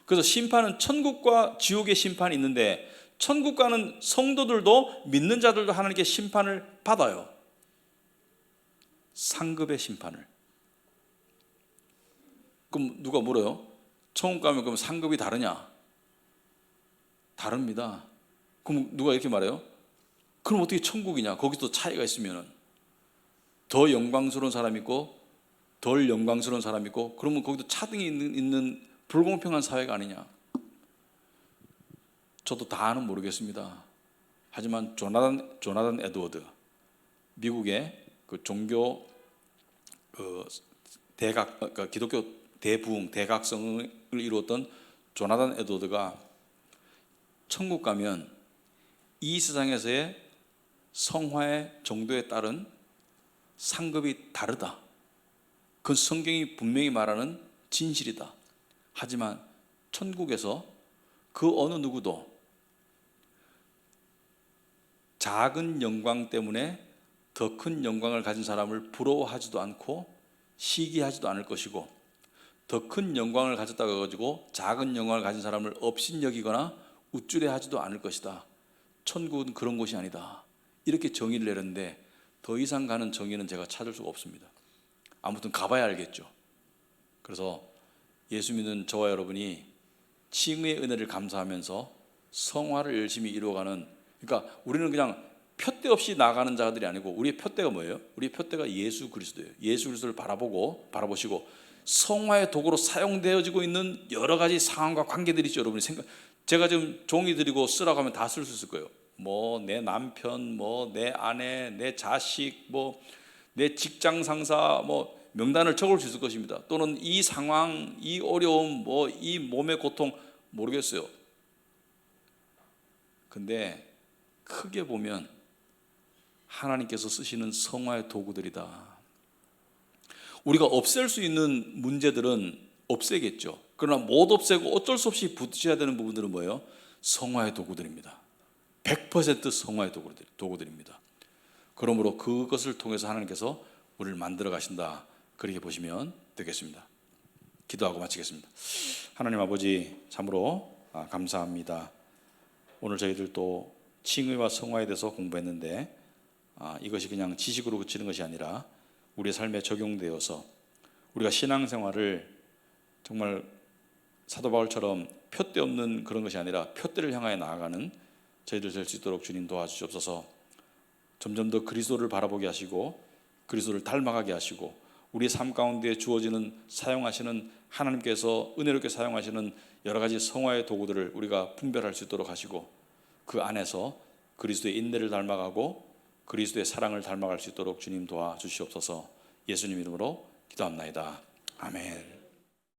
그래서 심판은 천국과 지옥의 심판이 있는데, 천국 가는 성도들도 믿는 자들도 하나님께 심판을 받아요. 상급의 심판을. 그럼 누가 물어요? 천국 가면 그럼 상급이 다르냐? 다릅니다. 그럼 누가 이렇게 말해요? 그럼 어떻게 천국이냐? 거기서 차이가 있으면은 더 영광스러운 사람이 있고 덜 영광스러운 사람이 있고, 그러면 거기도 차등이 있는 불공평한 사회가 아니냐? 저도 다는 모르겠습니다. 하지만 조나단 에드워드, 미국의 그 종교 그러니까 기독교 대부흥 대각성을 이루었던 조나단 에드워드가 천국 가면 이 세상에서의 성화의 정도에 따른 상급이 다르다. 그건 성경이 분명히 말하는 진실이다. 하지만 천국에서 그 어느 누구도 작은 영광 때문에 더 큰 영광을 가진 사람을 부러워하지도 않고 시기하지도 않을 것이고, 더 큰 영광을 가졌다고 가지고 작은 영광을 가진 사람을 업신여기거나 우쭐해하지도 않을 것이다. 천국은 그런 곳이 아니다. 이렇게 정의를 내렸는데, 더 이상 가는 정의는 제가 찾을 수가 없습니다. 아무튼 가봐야 알겠죠. 그래서 예수 믿는 저와 여러분이 칭의의 은혜를 감사하면서 성화를 열심히 이루어가는, 그러니까 우리는 그냥 푯대 없이 나가는 자들이 아니고, 우리의 푯대가 뭐예요? 우리의 푯대가 예수 그리스도예요. 예수 그리스도를 바라보시고 성화의 도구로 사용되어지고 있는 여러 가지 상황과 관계들이 있죠. 여러분이 제가 지금 종이 드리고 쓰라고 하면 다 쓸 수 있을 거예요. 뭐 내 남편, 뭐 내 아내, 내 자식, 뭐 내 직장 상사, 뭐 명단을 적을 수 있을 것입니다. 또는 이 상황, 이 어려움, 뭐 이 몸의 고통, 모르겠어요. 근데 크게 보면 하나님께서 쓰시는 성화의 도구들이다. 우리가 없앨 수 있는 문제들은 없애겠죠. 그러나 못 없애고 어쩔 수 없이 붙여야 되는 부분들은 뭐예요? 성화의 도구들입니다. 100% 성화의 도구들입니다. 그러므로 그것을 통해서 하나님께서 우리를 만들어 가신다. 그렇게 보시면 되겠습니다. 기도하고 마치겠습니다. 하나님 아버지, 참으로 감사합니다. 오늘 저희들 또 칭의와 성화에 대해서 공부했는데, 이것이 그냥 지식으로 그치는 것이 아니라 우리의 삶에 적용되어서 우리가 신앙생활을 정말 사도 바울처럼 푯대 없는 그런 것이 아니라 푯대를 향하여 나아가는 저희들 될 수 있도록 주님 도와주시옵소서. 점점 더 그리스도를 바라보게 하시고 그리스도를 닮아가게 하시고, 우리의 삶 가운데 주어지는 사용하시는 하나님께서 은혜롭게 사용하시는 여러 가지 성화의 도구들을 우리가 분별할 수 있도록 하시고, 그 안에서 그리스도의 인내를 닮아가고 그리스도의 사랑을 닮아갈 수 있도록 주님 도와주시옵소서. 예수님 이름으로 기도합나이다. 아멘.